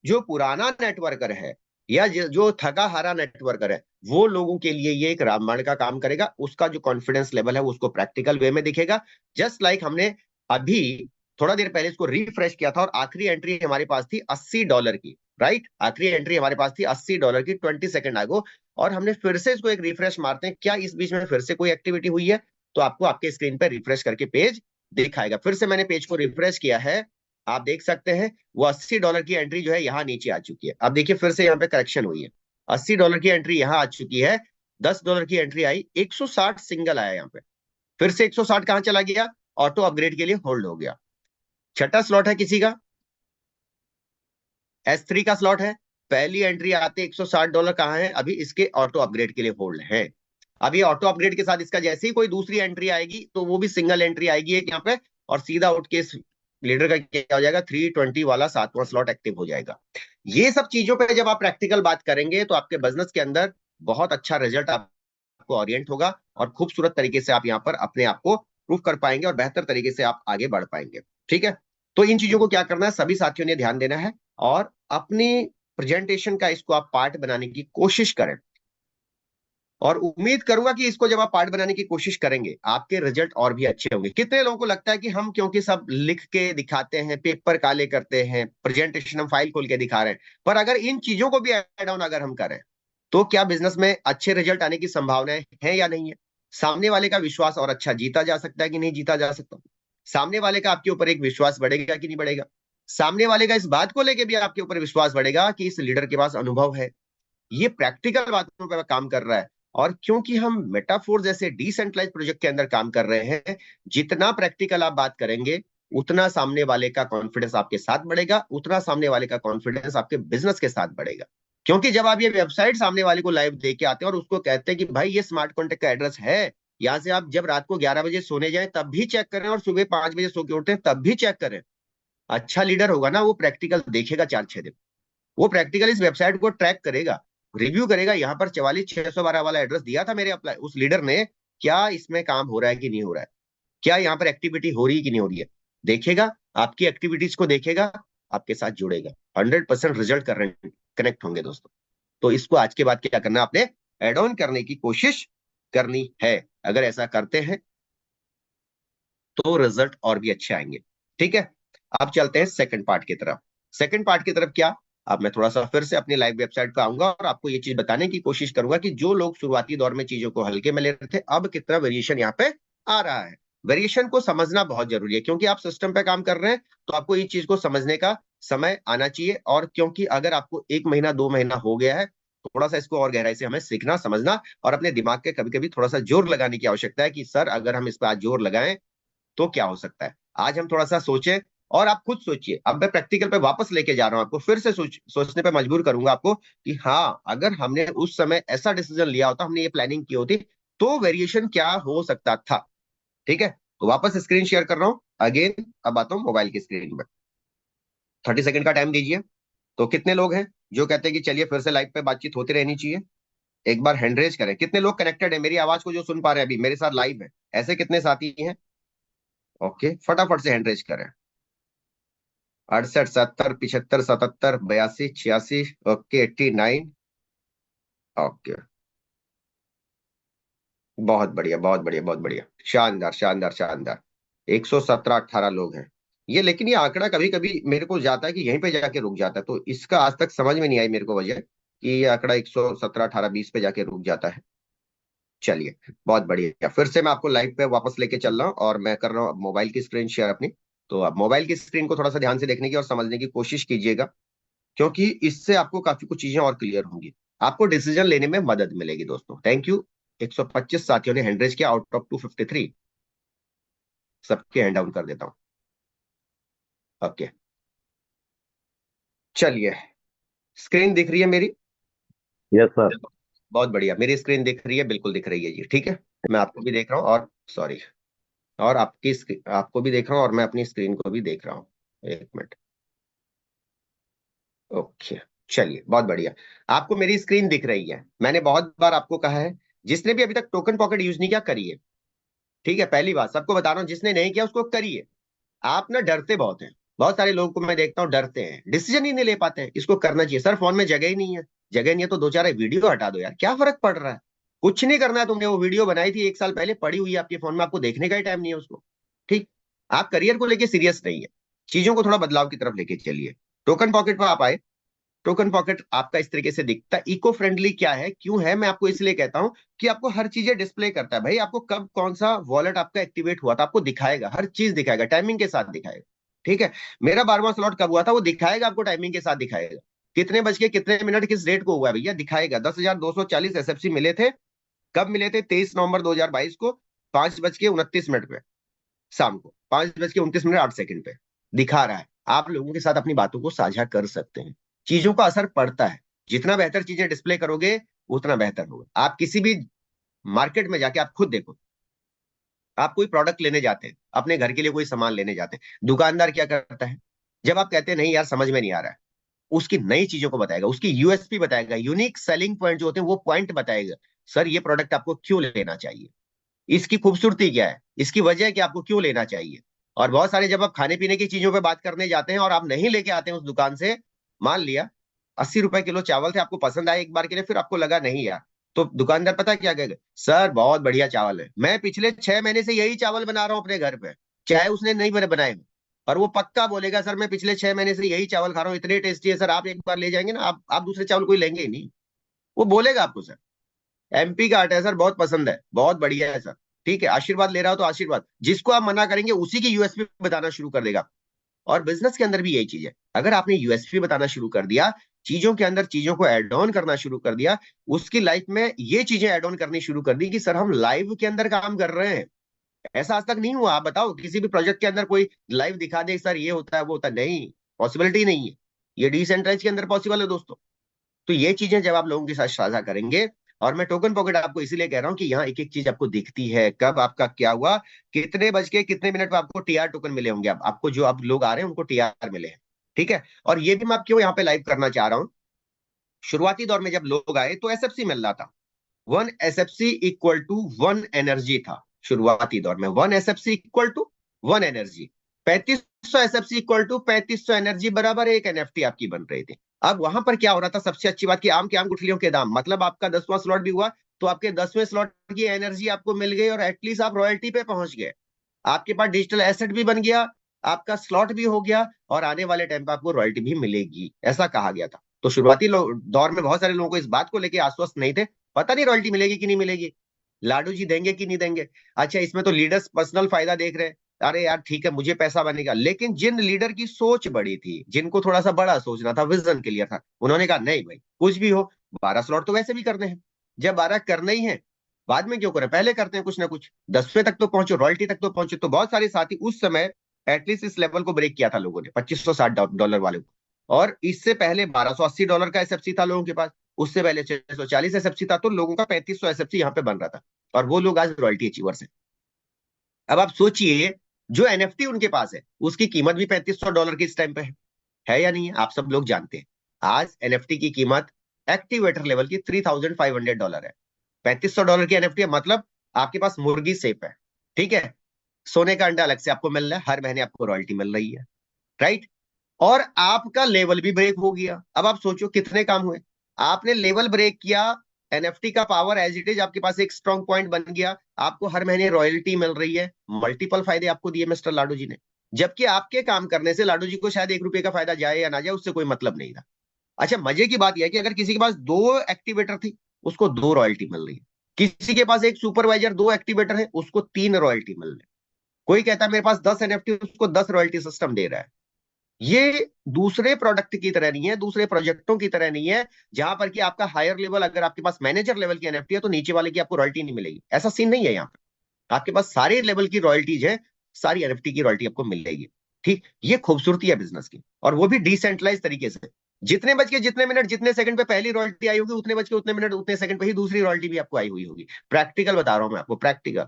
जो पुराना नेटवर्कर है या जो थका हारा नेटवर्कर है, वो लोगों के लिए ये एक रामबाण का काम करेगा। उसका जो कॉन्फिडेंस लेवल है वो उसको प्रैक्टिकल वे में दिखेगा। जस्ट लाइक हमने अभी थोड़ा देर पहले इसको रिफ्रेश किया था, और आखिरी एंट्री हमारे पास थी $80 की, राइट। आखिरी एंट्री हमारे पास थी $80 की 20 सेकंड आगो, और हमने फिर से इसको एक रिफ्रेश मारते हैं, क्या इस बीच में फिर से कोई एक्टिविटी हुई है, तो आपको आपके स्क्रीन पर रिफ्रेश करके पेज दिखाएगा। फिर से मैंने पेज को रिफ्रेश किया है, आप देख सकते हैं वो $80 की एंट्री जो है यहाँ नीचे आ चुकी है। अब देखिए फिर से यहाँ पे करेक्शन हुई है, $80 की एंट्री यहाँ आ चुकी है, $10 की एंट्री आई, 160 सिंगल आया यहाँ पे, फिर से 160 कहां चला गया, ऑटो अपग्रेड के लिए होल्ड हो गया। छठा स्लॉट है किसी का, S3 का स्लॉट है, पहली एंट्री आते $160 कहां है, अभी इसके ऑटो अपग्रेड के लिए होल्ड है। अब ये ऑटो अपग्रेड के साथ इसका जैसे ही कोई दूसरी एंट्री आएगी तो वो भी सिंगल एंट्री आएगी एक यहाँ पे, और सीधा उठ के लीडर का क्या हो जाएगा, 320 वाला 7वां स्लॉट एक्टिव हो जाएगा। ये सब चीजों पे जब आप प्रैक्टिकल बात करेंगे तो आपके बिजनेस के अंदर बहुत अच्छा रिजल्ट आपको ओरिएंट होगा, और खूबसूरत तरीके से आप यहाँ पर अपने आप को प्रूव कर पाएंगे, और बेहतर तरीके से आप आगे बढ़ पाएंगे। ठीक है, तो इन चीजों को क्या करना है, सभी साथियों ने ध्यान देना है, और अपनी प्रेजेंटेशन का इसको आप पार्ट बनाने की कोशिश करें। और उम्मीद करूंगा कि इसको जब आप पार्ट बनाने की कोशिश करेंगे आपके रिजल्ट और भी अच्छे होंगे। कितने लोगों को लगता है कि हम क्योंकि सब लिख के दिखाते हैं, पेपर काले करते हैं, प्रेजेंटेशन हम फाइल खोल के दिखा रहे हैं, पर अगर इन चीजों को भी ऐड ऑन अगर हम करें तो क्या बिजनेस में अच्छे रिजल्ट आने की संभावनाएं है या नहीं है? सामने वाले का विश्वास और अच्छा जीता जा सकता है कि नहीं जीता जा सकता? सामने वाले का आपके ऊपर एक विश्वास बढ़ेगा कि नहीं बढ़ेगा? सामने वाले का इस बात को लेके भी आपके ऊपर विश्वास बढ़ेगा कि इस लीडर के पास अनुभव है, ये प्रैक्टिकल बातों पर काम कर रहा है। और क्योंकि हम मेटाफोर जैसे डिसेंट्रलाइज प्रोजेक्ट के अंदर काम कर रहे हैं, जितना प्रैक्टिकल आप बात करेंगे उतना सामने वाले का कॉन्फिडेंस आपके साथ बढ़ेगा, उतना सामने वाले का कॉन्फिडेंस आपके बिजनेस के साथ बढ़ेगा। क्योंकि जब आप ये वेबसाइट सामने वाले को लाइव दे के आते हैं और उसको कहते हैं कि भाई ये स्मार्ट कॉन्टेक्ट का एड्रेस है, यहाँ से आप जब रात को 11 बजे सोने जाएं तब भी चेक करें और सुबह 5 बजे सो के उठते हैं तब भी चेक करें। अच्छा लीडर होगा ना, वो प्रैक्टिकल देखेगा 4-6 दिन, वो प्रैक्टिकल इस वेबसाइट को ट्रैक करेगा, रिव्यू करेगा, यहाँ पर 44,612 वाला एड्रेस दिया था मेरे अप्लाई उस लीडर ने, क्या इसमें काम हो रहा है कि नहीं हो रहा है, क्या यहाँ पर एक्टिविटी हो रही है कि नहीं हो रही है, देखेगा, आपकी एक्टिविटीज को देखेगा, आपके साथ जुड़ेगा, 100% रिजल्ट कनेक्ट होंगे दोस्तों। तो इसको आज के बाद क्या करना, आपने एड ऑन करने की कोशिश करनी है। अगर ऐसा करते हैं तो रिजल्ट और भी अच्छे आएंगे। ठीक है, अब चलते हैं सेकंड पार्ट की तरफ। सेकंड पार्ट की तरफ क्या, अब मैं थोड़ा सा फिर से अपनी लाइव वेबसाइट पे आऊंगा और आपको ये चीज बताने की कोशिश करूंगा कि जो लोग शुरुआती दौर में चीजों को हल्के में ले रहे थे, अब कितना वेरिएशन यहाँ पे आ रहा है। वेरिएशन को समझना बहुत जरूरी है, क्योंकि आप सिस्टम पे काम कर रहे हैं तो आपको इस चीज को समझने का समय आना चाहिए। और क्योंकि अगर आपको 1 महीना 2 महीना हो गया है, थोड़ा सा इसको और गहराई से हमें सीखना समझना और अपने दिमाग के कभी कभी थोड़ा सा जोर लगाने की आवश्यकता है कि सर अगर हम इस पर आज जोर लगाएं तो क्या हो सकता है। आज हम थोड़ा सा सोचें और आप खुद सोचिए। अब मैं प्रैक्टिकल पे वापस लेके जा रहा हूं आपको, फिर से सोचने पे मजबूर करूंगा आपको कि हाँ अगर हमने उस समय ऐसा डिसीजन लिया होता, हमने ये प्लानिंग की होती, तो वेरिएशन क्या हो सकता था। ठीक है, तो वापस स्क्रीन शेयर कर रहा हूं अगेन। अब आता हूं मोबाइल की स्क्रीन में। 30 सेकंड का टाइम दीजिए। तो कितने लोग हैं जो कहते हैं कि चलिए फिर से लाइव पे बातचीत होती रहनी चाहिए? एक बार हैंड रेज करें। कितने लोग कनेक्टेड है मेरी आवाज को, जो सुन पा रहे हैं अभी मेरे साथ लाइव है, ऐसे कितने साथी हैं? ओके, फटाफट से हैंड रेज करें। 68, 70, 75, 77, 82, 86। ओके, 89। ओके, बहुत बढ़िया बहुत बढ़िया बहुत बढ़िया, शानदार शानदार शानदार। 117-18 लोग हैं ये। लेकिन ये आंकड़ा कभी कभी मेरे को जाता है कि यहीं पे जाके रुक जाता है, तो इसका आज तक समझ में नहीं आई मेरे को वजह कि ये आंकड़ा 117-18-20 पे जाके रुक जाता है। चलिए, बहुत बढ़िया। फिर से मैं आपको लाइव पे वापस लेके चल रहा हूँ और मैं कर रहा हूँ मोबाइल की स्क्रीन शेयर अपनी। तो आप मोबाइल की स्क्रीन को थोड़ा सा ध्यान से देखने की और समझने की कोशिश कीजिएगा, क्योंकि इससे आपको काफी कुछ चीजें और क्लियर होंगी, आपको डिसीजन लेने में मदद मिलेगी दोस्तों। Thank you. 125 साथियों ने हैंड रेज किया आउट ऑफ 253। सबके हैंड डाउन कर देता हूं। ओके, चलिए, स्क्रीन दिख रही है मेरी? Yes sir. बहुत बढ़िया, मेरी स्क्रीन दिख रही है, बिल्कुल दिख रही है जी। ठीक है, मैं आपको भी देख रहा हूँ और सॉरी, और आपको भी देख रहा हूँ और मैं अपनी स्क्रीन को भी देख रहा हूँ। एक मिनट। ओके, चलिए, बहुत बढ़िया। आपको मेरी स्क्रीन दिख रही है। मैंने बहुत बार आपको कहा है, जिसने भी अभी तक टोकन पॉकेट यूज नहीं किया करिए। ठीक है, पहली बात सबको बता रहा हूँ, जिसने नहीं किया उसको करिए। आप ना डरते बहुत हैं, बहुत सारे लोगों को मैं देखता हूँ डरते हैं, डिसीजन ही नहीं ले पाते हैं। इसको करना चाहिए। सर फोन में जगह ही नहीं है, जगह नहीं है तो 2-4 वीडियो हटा दो यार, क्या फर्क पड़ रहा है? कुछ नहीं करना है, तुमने वो वीडियो बनाई थी 1 साल पहले, पड़ी हुई है आपके फोन में, आपको देखने का ही टाइम नहीं है उसको। ठीक, आप करियर को लेके सीरियस नहीं है, चीजों को थोड़ा बदलाव की तरफ लेके चलिए। टोकन पॉकेट पर आप आए। टोकन पॉकेट आपका इस तरीके से दिखता है। इको फ्रेंडली क्या है, क्यों है, मैं आपको इसलिए कहता हूं कि आपको हर चीजें डिस्प्ले करता है। भाई आपको कब कौन सा वॉलेट आपका एक्टिवेट हुआ था आपको दिखाएगा, हर चीज दिखाएगा, टाइमिंग के साथ दिखाएगा। ठीक है, मेरा 12वां स्लॉट कब हुआ था वो दिखाएगा आपको, टाइमिंग के साथ दिखाएगा। कितने बज के कितने मिनट किस डेट को हुआ है भैया दिखाएगा। 10,240 एसएफसी मिले थे। कब मिले थे? 23 नवंबर 2022 को 5:29 पे, शाम को 5:29 पे दिखा रहा है। आप लोगों के साथ अपनी बातों को साझा कर सकते हैं, चीजों का असर पड़ता है। जितना बेहतर चीजें डिस्प्ले करोगे उतना बेहतर होगा। आप किसी भी मार्केट में जाके आप खुद देखो, आप कोई प्रोडक्ट लेने जाते हैं, अपने घर के लिए कोई सामान लेने जाते हैं, दुकानदार क्या करता है? जब आप कहते हैं नहीं यार समझ में नहीं आ रहा है, उसकी नई चीजों को बताएगा, उसकी यूएसपी बताएगा, यूनिक सेलिंग पॉइंट जो होते हैं वो पॉइंट बताएगा। सर ये प्रोडक्ट आपको क्यों लेना चाहिए, इसकी खूबसूरती क्या है, इसकी वजह कि आपको क्यों लेना चाहिए। और बहुत सारे जब आप खाने पीने की चीजों पे बात करने जाते हैं और आप नहीं लेके आते हैं उस दुकान से, मान लिया 80 रुपए किलो चावल थे, आपको पसंद आए एक बार के लिए, फिर आपको लगा नहीं यार तो दुकानदार पता क्या कहेगा, सर बहुत बढ़िया चावल है, मैं पिछले 6 महीने से यही चावल बना रहा हूँ अपने घर पे, चाहे उसने नहीं बने बनाए हो। और वो पक्का बोलेगा, सर मैं पिछले 6 महीने से यही चावल खा रहा हूँ, इतने टेस्टी है सर, आप एक बार ले जाएंगे ना, आप दूसरे चावल कोई लेंगे ही नहीं। वो बोलेगा आपको, सर एमपी का आटा है सर, बहुत पसंद है, बहुत बढ़िया है सर, ठीक है, आशीर्वाद ले रहा हो तो आशीर्वाद। जिसको आप मना करेंगे उसी की यूएसपी बताना शुरू कर देगा। और बिजनेस के अंदर भी यही चीज है, अगर आपने यूएसपी बताना शुरू कर दिया, चीजों के अंदर चीजों को एड ऑन करना शुरू कर दिया, उसकी लाइफ में ये चीजें एड ऑन करनी शुरू कर दी कि सर हम लाइव के अंदर काम कर रहे हैं। ऐसा आज तक नहीं हुआ, आप बताओ किसी भी प्रोजेक्ट के अंदर कोई लाइव दिखा दे सर ये होता है वो होता है, नहीं, पॉसिबिलिटी नहीं है। ये डिसेंट्रलाइज के अंदर पॉसिबल है दोस्तों। तो ये चीजें जब आप लोगों के साथ साझा करेंगे, और मैं टोकन पॉकेट आपको इसीलिए कह रहा हूं कि यहाँ एक एक चीज आपको दिखती है, कब आपका क्या हुआ, कितने बज के कितने मिनट में आपको टीआर टोकन मिले होंगे, आपको जो आप लोग आ रहे हैं उनको टीआर मिले हैं, ठीक है। और ये भी मैं क्यों यहाँ पे लाइव करना चाह रहा हूँ, शुरुआती दौर में जब लोग आए तो एसएफसी मिल रहा था, 1 SFC इक्वल टू 1 एनर्जी था। शुरुआती दौर में 1 SFC equal to 1 energy, 3500 SFC equal to 3500 energy बराबर 1 NFT आपकी बन रही थी। अब वहां पर क्या हो रहा था, सबसे अच्छी बात की आम के आम गुठलियों के दाम, मतलब आपका 10वां स्लॉट भी हुआ तो आपके 10वें स्लॉट की एनर्जी आपको मिल गई, और एटलीस्ट आप रॉयल्टी पे पहुंच गए, आपके पास डिजिटल एसेट भी बन गया, आपका स्लॉट भी हो गया, और आने वाले टाइम पे आपको रॉयल्टी भी मिलेगी, ऐसा कहा गया था। तो शुरुआती दौर में बहुत सारे लोगों को इस बात को लेकर आश्वस्त नहीं थे, पता नहीं रॉयल्टी मिलेगी कि नहीं मिलेगी, लाडू जी देंगे कि नहीं देंगे, अच्छा इसमें तो लीडर्स पर्सनल फायदा देख रहे हैं, अरे यार ठीक है मुझे पैसा बनेगा। लेकिन जिन लीडर की सोच बड़ी थी, जिनको थोड़ा सा बड़ा सोचना था, विजन के लिए था, उन्होंने कहा नहीं भाई कुछ भी हो, 12 स्लॉट तो वैसे भी करने हैं, जब 12 करने ही है, बाद में क्यों करें, पहले करते हैं कुछ ना कुछ, 10वें तक तो पहुंचो, रॉयल्टी तक तो पहुंचो। तो बहुत सारे साथी उस समय एटलीस्ट इस लेवल को ब्रेक किया था लोगों ने, $2560 वाले को। और इससे पहले $1280 का एसएफसी था लोगों के पास, उससे पहले 640 एसएफसी था, तो लोगों का 3500 एसएफसी यहाँ पे बन रहा था, और वो लोग आज रॉयल्टी अचीवर्स हैं। अब आप सोचिए, जो एनएफटी उनके पास है उसकी कीमत भी $3500 की इस टाइम पे है या नहीं है, आप सब लोग जानते हैं। आज एनएफटी की कीमत एक्टिवेटर लेवल की $3500 है। $3500 की एनएफटी है, मतलब आपके पास मुर्गी सेफ है, ठीक है, सोने का अंडा अलग से आपको मिल रहा है, हर महीने आपको रॉयल्टी मिल रही है, राइट। और आपका लेवल भी ब्रेक हो गया। अब आप सोचो कितने काम हुए, आपने लेवल ब्रेक किया, एनएफटी का पावर एज इट इज आपके पास एक स्ट्रॉन्ग पॉइंट बन गया, आपको हर महीने रॉयल्टी मिल रही है, मल्टीपल फायदे आपको दिए मिस्टर लाडू जी ने। जबकि आपके काम करने से लाडू जी को शायद ₹1 का फायदा जाए या ना जाए, उससे कोई मतलब नहीं था। अच्छा मजे की बात यह है कि अगर किसी के पास 2 एक्टिवेटर थी, उसको 2 रॉयल्टी मिल रही है, किसी के पास एक सुपरवाइजर 2 एक्टिवेटर है, उसको 3 रॉयल्टी मिल रही है, कोई कहता है मेरे पास 10 एनएफटी, उसको 10 रॉयल्टी सिस्टम दे रहा है। ये दूसरे प्रोडक्ट की तरह नहीं है, दूसरे प्रोजेक्टों की तरह नहीं है, जहां पर कि आपका हायर लेवल, अगर आपके पास मैनेजर लेवल की एनएफटी है तो नीचे वाले की आपको रॉयल्टी नहीं मिलेगी, ऐसा सीन नहीं है यहाँ पे। आपके पास सारे लेवल की रॉयल्टीज है, सारी एनएफटी की रॉयल्टी आपको मिलेगी, ठीक। ये खूबसूरती है बिजनेस की, और वो भी डिसेंट्रलाइज तरीके से। जितने बज के जितने मिनट जितने सेकंड पे पहली रॉयल्टी आई होगी, उतने बज के उतने मिनट उतने सेकंड पे ही दूसरी रॉयल्टी भी आपको आई हुई होगी। प्रैक्टिकल बता रहा हूं मैं आपको, प्रैक्टिकल,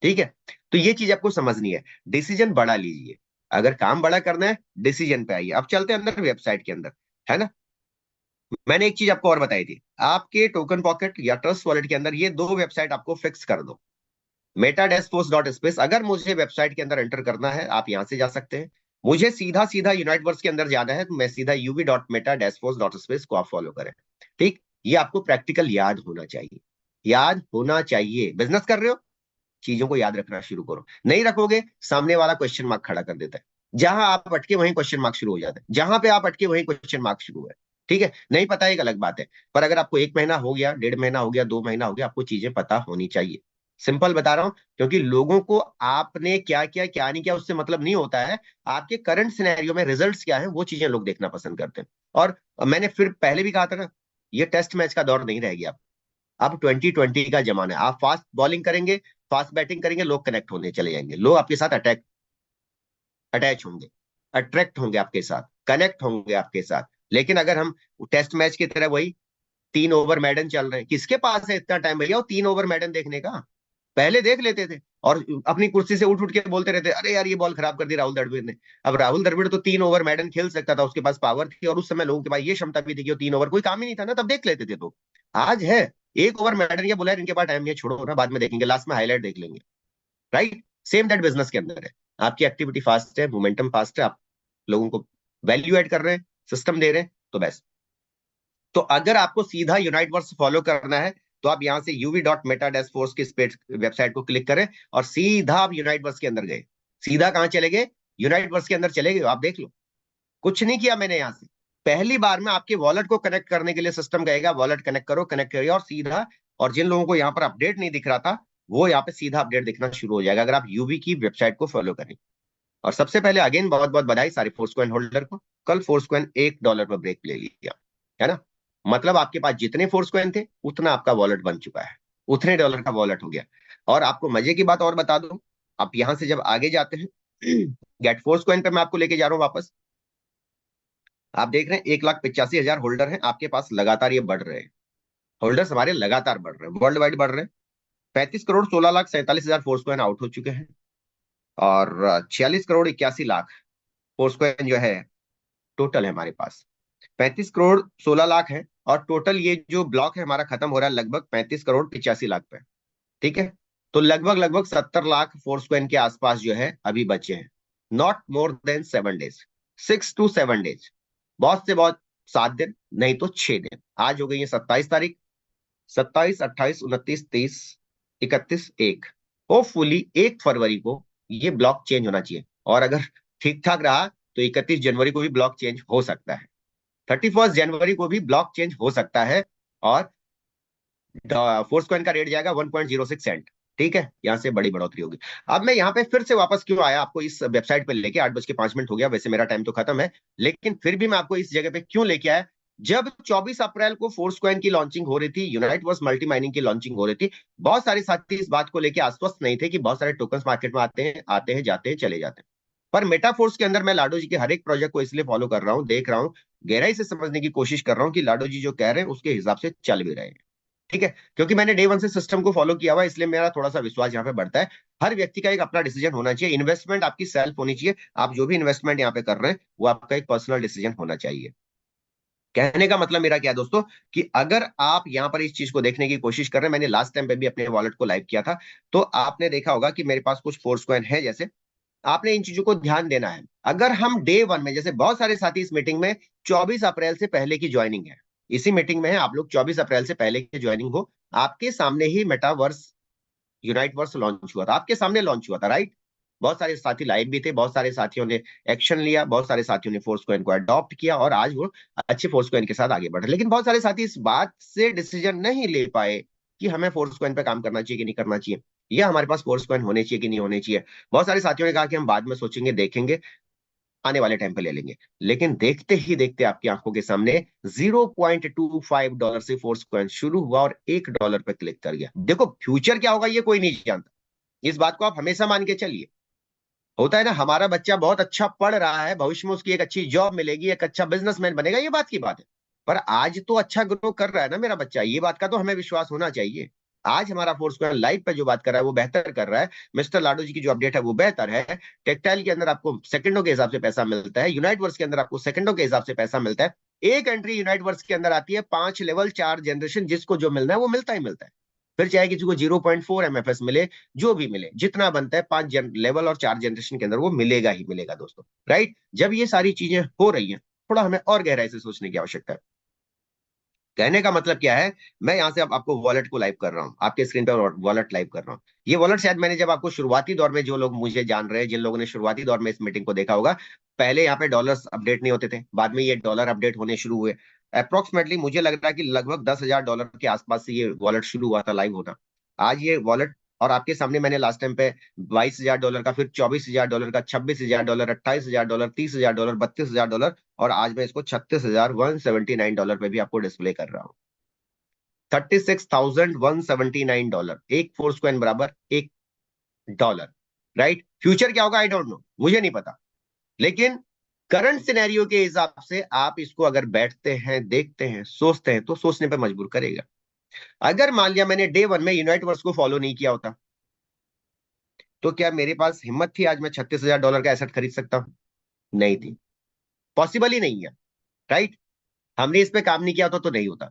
ठीक है। तो ये चीज आपको समझनी है, डिसीजन बड़ा लीजिए, अगर काम बड़ा करना है डिसीजन पे आइए। अब चलते हैं अंदर वेबसाइट के अंदर, है ना। मैंने एक चीज आपको और बताई थी, आपके टोकन पॉकेट या ट्रस्ट वॉलेट के अंदर ये 2 वेबसाइट आपको फिक्स कर दो, meta-force.space। अगर मुझे वेबसाइट के अंदर एंटर करना है आप यहां से जा सकते हैं, मुझे सीधा सीधा यूनाइटवर्स के अंदर जाना है तो मैं सीधा uv.meta-force.space को आप फॉलो करें, ठीक। ये आपको प्रैक्टिकल याद होना चाहिए, याद होना चाहिए। बिजनेस कर रहे हो, चीजों को याद रखना शुरू करो, नहीं रखोगे सामने वाला क्वेश्चन मार्क खड़ा कर देता है, जहां आप अटके वहीं क्वेश्चन मार्क शुरू हो जाता है, जहां पे आप अटके वहीं क्वेश्चन मार्क शुरू है, ठीक है। नहीं पता एक अलग बात है, पर अगर आपको 1 महीना हो गया, 1.5 महीना हो गया, 2 महीना हो गया, आपको चीजें पता होनी चाहिए। सिंपल बता रहा हूं, क्योंकि लोगों को आपने क्या किया क्या नहीं किया उससे मतलब नहीं होता है, आपके करंट सिनेरियो में रिजल्ट्स क्या है वो चीजें लोग देखना पसंद करते हैं। और मैंने फिर पहले भी कहा था ना, ये टेस्ट मैच का दौर नहीं रह गया, अब 2020 का जमाना है। आप फास्ट बॉलिंग करेंगे, फास्ट बैटिंग करेंगे, लोग कनेक्ट होने चले जाएंगे, लोग आपके साथ अटैच होंगे, अट्रैक्ट होंगे आपके साथ, कनेक्ट होंगे आपके साथ। लेकिन अगर हम टेस्ट मैच की तरह वही 3 ओवर मैडन चल रहे हैं, किसके पास है इतना टाइम भैया वो 3 ओवर मैडन देखने का। पहले देख लेते थे और अपनी कुर्सी से उठ उठ के बोलते रहते, अरे यार ये बॉल खराब कर दी राहुल द्रविड़ ने। अब राहुल द्रविड़ तो 3 ओवर मैडन खेल सकता था, उसके पास पावर थी, और उस समय लोगों के पास ये क्षमता भी थी कि वो 3 ओवर कोई काम ही नहीं था ना, तब देख लेते थे। तो आज है 1 ओवर मैडन, या बोला इनके पास टाइम नहीं है, छोड़ो ना बाद में देखेंगे, लास्ट में हाईलाइट देख लेंगे, राइट। सेम दैट बिजनेस के अंदर है, आपकी एक्टिविटी फास्ट है, मोमेंटम फास्ट है, आप लोगों को वैल्यू ऐड कर रहे हैं, सिस्टम दे रहे हैं, तो बेस्ट। तो अगर आपको सीधा यूनाइट वर्स फॉलो करना है, तो आप यहाँ से uv.meta-force की वेबसाइट को क्लिक करें और सीधा आप यूनाइटवर्स के अंदर गए। सीधा कहाँ चले गए? यूनाइटवर्स के अंदर चले गए। आप देख लो, कुछ नहीं किया मैंने यहाँ से। पहली बार में आपके वॉलेट को कनेक्ट करने के लिए सिस्टम कहेगा वॉलेट कनेक्ट करो, कनेक्ट करिए और सीधा। और जिन लोगों को यहाँ पर अपडेट नहीं दिख रहा था, वो यहाँ पे सीधा अपडेट दिखना शुरू हो जाएगा अगर आप यूवी की वेबसाइट को फॉलो करें। और सबसे पहले अगेन बहुत बहुत बधाई सारे फोर्सकॉइन होल्डर को। कल फोर्सकॉइन $1 पर ब्रेक ले लिया, है ना। मतलब आपके पास जितने फोर्सकॉइन थे उतना आपका वॉलेट बन चुका है, उतने डॉलर का वॉलेट हो गया। और आपको मजे की बात और बता दूं, आप यहां से जब आगे जाते हैं गेट फोर्सकॉइन पे मैं आपको लेके जा रहा हूं वापस। आप देख रहे हैं 1,85,000 होल्डर हैं आपके पास, लगातार ये बढ़ रहे हैं। होल्डर्स हमारे लगातार बढ़ रहे हैं, वर्ल्ड वाइड बढ़ रहे हैं। 35,16,47,000 फोर्सकॉइन आउट हो चुके हैं और 46,81,00,000 फोर्सकॉइन जो है टोटल है हमारे पास। 35,16,00,000 है और टोटल ये जो ब्लॉक है हमारा खत्म हो रहा है लगभग 35,85,00,000 पे। ठीक है, तो लगभग लगभग 70 लाख फोर्सकॉइन के आसपास जो है अभी बचे हैं। Not more than 7 days, 6 to 7 days, बहुत से बहुत 7 दिन, नहीं तो 6 दिन। आज हो गई है 27 तारीख, 27, 28, 29, 30, 31, 1। होपफुली 1 फरवरी को ये ब्लॉक चेंज होना चाहिए। और अगर ठीक ठाक रहा तो 31 जनवरी को भी ब्लॉक चेंज हो सकता है, 31 जनवरी को भी ब्लॉक चेंज हो सकता है। और फोर्सकॉइन का रेट जाएगा 1.06 सेंट। ठीक है, यहां से बड़ी बढ़ोतरी होगी। अब मैं यहाँ पे फिर से वापस क्यों आया आपको इस वेबसाइट पे लेके, 8:05 हो गया, वैसे मेरा टाइम तो खत्म है, लेकिन फिर भी मैं आपको इस जगह पे क्यों लेके आया। जब 24 अप्रैल को फोर्सकॉइन की लॉन्चिंग हो रही थी, यूनाइटवर्स मल्टी माइनिंग की लॉन्चिंग हो रही थी, बहुत सारे साथी इस बात को लेकर आश्वस्त नहीं थे कि बहुत सारे टोकन्स मार्केट में आते हैं जाते हैं चले जाते हैं। पर मेटाफोर्स के अंदर मैं लाडो जी के हर एक प्रोजेक्ट को इसलिए फॉलो कर रहा हूं, देख रहा हूं, गहराई से समझने की कोशिश कर रहा हूं कि लाडो जी जो कह रहे हैं उसके हिसाब से चल भी रहे हैं। ठीक है, क्योंकि मैंने डे वन से सिस्टम को फॉलो किया हुआ है, इसलिए मेरा थोड़ा सा विश्वास यहाँ पे बढ़ता है। हर व्यक्ति का एक अपना डिसीजन होना चाहिए, इन्वेस्टमेंट आपकी सेल्फ होनी चाहिए। आप जो भी इन्वेस्टमेंट यहाँ पे कर रहे हैं वो आपका एक पर्सनल डिसीजन होना चाहिए। कहने का मतलब मेरा क्या है दोस्तों, कि अगर आप यहाँ पर इस चीज को देखने की कोशिश कर रहे हैं, मैंने लास्ट टाइम पे भी अपने वॉलेट को लाइव किया था, तो आपने देखा होगा कि मेरे पास कुछ फोर्सकॉइन है। जैसे आपने इन चीजों को ध्यान देना है। अगर हम डे वन में, जैसे बहुत सारे साथी इस मीटिंग में 24 अप्रैल से पहले की ज्वाइनिंग है, इसी मीटिंग में है आप लोग, 24 अप्रैल से पहले की ज्वाइनिंग हो, आपके सामने ही मेटावर्स यूनाइटवर्स लॉन्च हुआ था, आपके सामने लॉन्च हुआ था, राइट। बहुत सारे साथी लाइव भी थे, बहुत सारे साथियों ने एक्शन लिया, बहुत सारे साथियों ने फोर्सकॉइन को अडॉप्ट किया और आज वो अच्छे फोर्सकॉइन के साथ आगे बढ़ रहे। लेकिन बहुत सारे साथी इस बात से डिसीजन नहीं ले पाए कि हमें फोर्सकॉइन पे काम करना चाहिए कि नहीं करना चाहिए, या हमारे पास फोर्सकॉइन होने चाहिए कि नहीं होने चाहिए। बहुत सारे साथियों ने कहा कि हम बाद में सोचेंगे, देखेंगे, आने वाले टाइम पे ले लेंगे। लेकिन देखते ही देखते आपकी आंखों के सामने $0.25 से फोर्सकॉइन शुरू हुआ और $1 पे क्लिक कर गया। देखो फ्यूचर क्या होगा ये कोई नहीं जानता, इस बात को आप हमेशा मान के चलिए। होता है ना, हमारा बच्चा बहुत अच्छा पढ़ रहा है, भविष्य में उसकी एक अच्छी जॉब मिलेगी, एक अच्छा बिजनेसमैन बनेगा, ये बात की बात है। पर आज तो अच्छा ग्रो कर रहा है ना मेरा बच्चा, ये बात का तो हमें विश्वास होना चाहिए। आज हमारा फोर्सक्वेयर लाइव पे जो बात कर रहा है वो बेहतर कर रहा है, मिस्टर लाडो जी की जो अपडेट है वो बेहतर है। टेक्टाइल के अंदर आपको सेकंडों के हिसाब से पैसा मिलता है, यूनाइटवर्स के अंदर आपको सेकंडों के हिसाब से पैसा मिलता है। एक एंट्री यूनाइटवर्स के अंदर आती है 5 लेवल 4 जनरेशन, जिसको जो मिलना है वो मिलता ही मिलता है। फिर चाहे किसी को 0.4 MFS मिले, जो भी मिले, जितना बनता है 5 लेवल और 4 जनरेशन के अंदर वो मिलेगा ही मिलेगा दोस्तों, राइट। जब ये सारी चीजें हो रही हैं, थोड़ा हमें और गहराई से सोचने की आवश्यकता है। कहने का मतलब क्या है, मैं यहां से अब आपको वॉलेट को लाइव कर रहा हूं, आपके स्क्रीन पर वॉलेट लाइव कर रहा हूं। ये वॉलेट शायद मैंने जब आपको शुरुआती दौर में, जो लोग मुझे जान रहे हैं, जिन लोगों ने शुरुआती दौर में इस मीटिंग को देखा होगा, पहले यहाँ पे डॉलर्स अपडेट नहीं होते थे, बाद में ये डॉलर अपडेट होने शुरू हुए। अप्रोक्सीमेटली मुझे लग रहा है कि लगभग $10,000 के आसपास से ये वॉलेट शुरू हुआ था लाइव होना। आज ये वॉलेट, और आपके सामने मैंने लास्ट टाइम पे $22,000 का, फिर $24,000 का, $26,000, $28,000, $30,000, $32,000, और आज मैं इसको $36,179 पे भी आपको डिस्प्ले कर रहा हूँ। $36,179, एक फोर्सकॉइन बराबर $1, राइट। फ्यूचर क्या होगा आई डोंट नो, मुझे नहीं पता, लेकिन करंट सिनेरियो के हिसाब से आप इसको अगर बैठते हैं, देखते हैं, सोचते हैं, तो सोचने पर मजबूर करेगा। अगर मान लिया मैंने डे वन में यूनाइटवर्स को फॉलो नहीं किया होता, तो क्या मेरे पास हिम्मत थी आज मैं $36,000 का एसेट खरीद सकता हूं? नहीं थी, पॉसिबल ही नहीं है, राइट। हमने इस पे काम नहीं किया होता तो नहीं होता।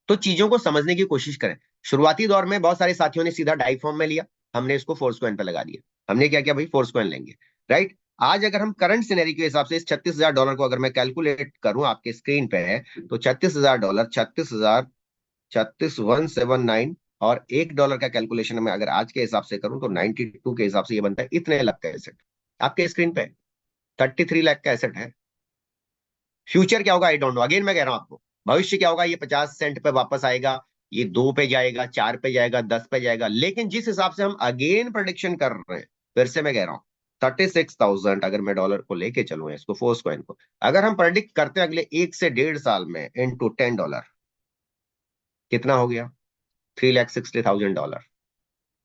तो चीजों को समझने की कोशिश करें। शुरुआती दौर में बहुत सारे साथियों ने सीधा डाई फॉर्म में लिया, हमने इसको फोर्सकॉइन पे लगा दिया। हमने क्या किया भाई, फोर्सकॉइन लेंगे, राइट। आज अगर हम करंट सिनेरियो के हिसाब से इस $36,000 को अगर मैं कैलकुलेट करूं, आपके स्क्रीन पे है, तो $36,000, 36,000 36,179, और $1 का कैलकुलेशन में अगर आज के हिसाब से करूं तो 92 के हिसाब से ये बनता है इतने लाख का एसेट आपके स्क्रीन पे। 33 लाख का एसेट है। फ्यूचर क्या होगा आई डोंट नो, अगेन मैं कह रहा हूं आपको, भविष्य क्या होगा, ये 50 सेंट पे वापस आएगा, ये 2 पे जाएगा, 4 पे जाएगा, 10 पे जाएगा, लेकिन जिस हिसाब से हम अगेन प्रोडिक्शन कर रहे हैं, फिर से मैं कह रहा हूं 36,000 अगर मैं डॉलर को लेके चलूं, इसको फोर्स कॉइन को अगर हम प्रेडिक्ट करते हैं अगले 1 से 1.5 साल में इनटू $10, कितना हो गया? $3,60,000।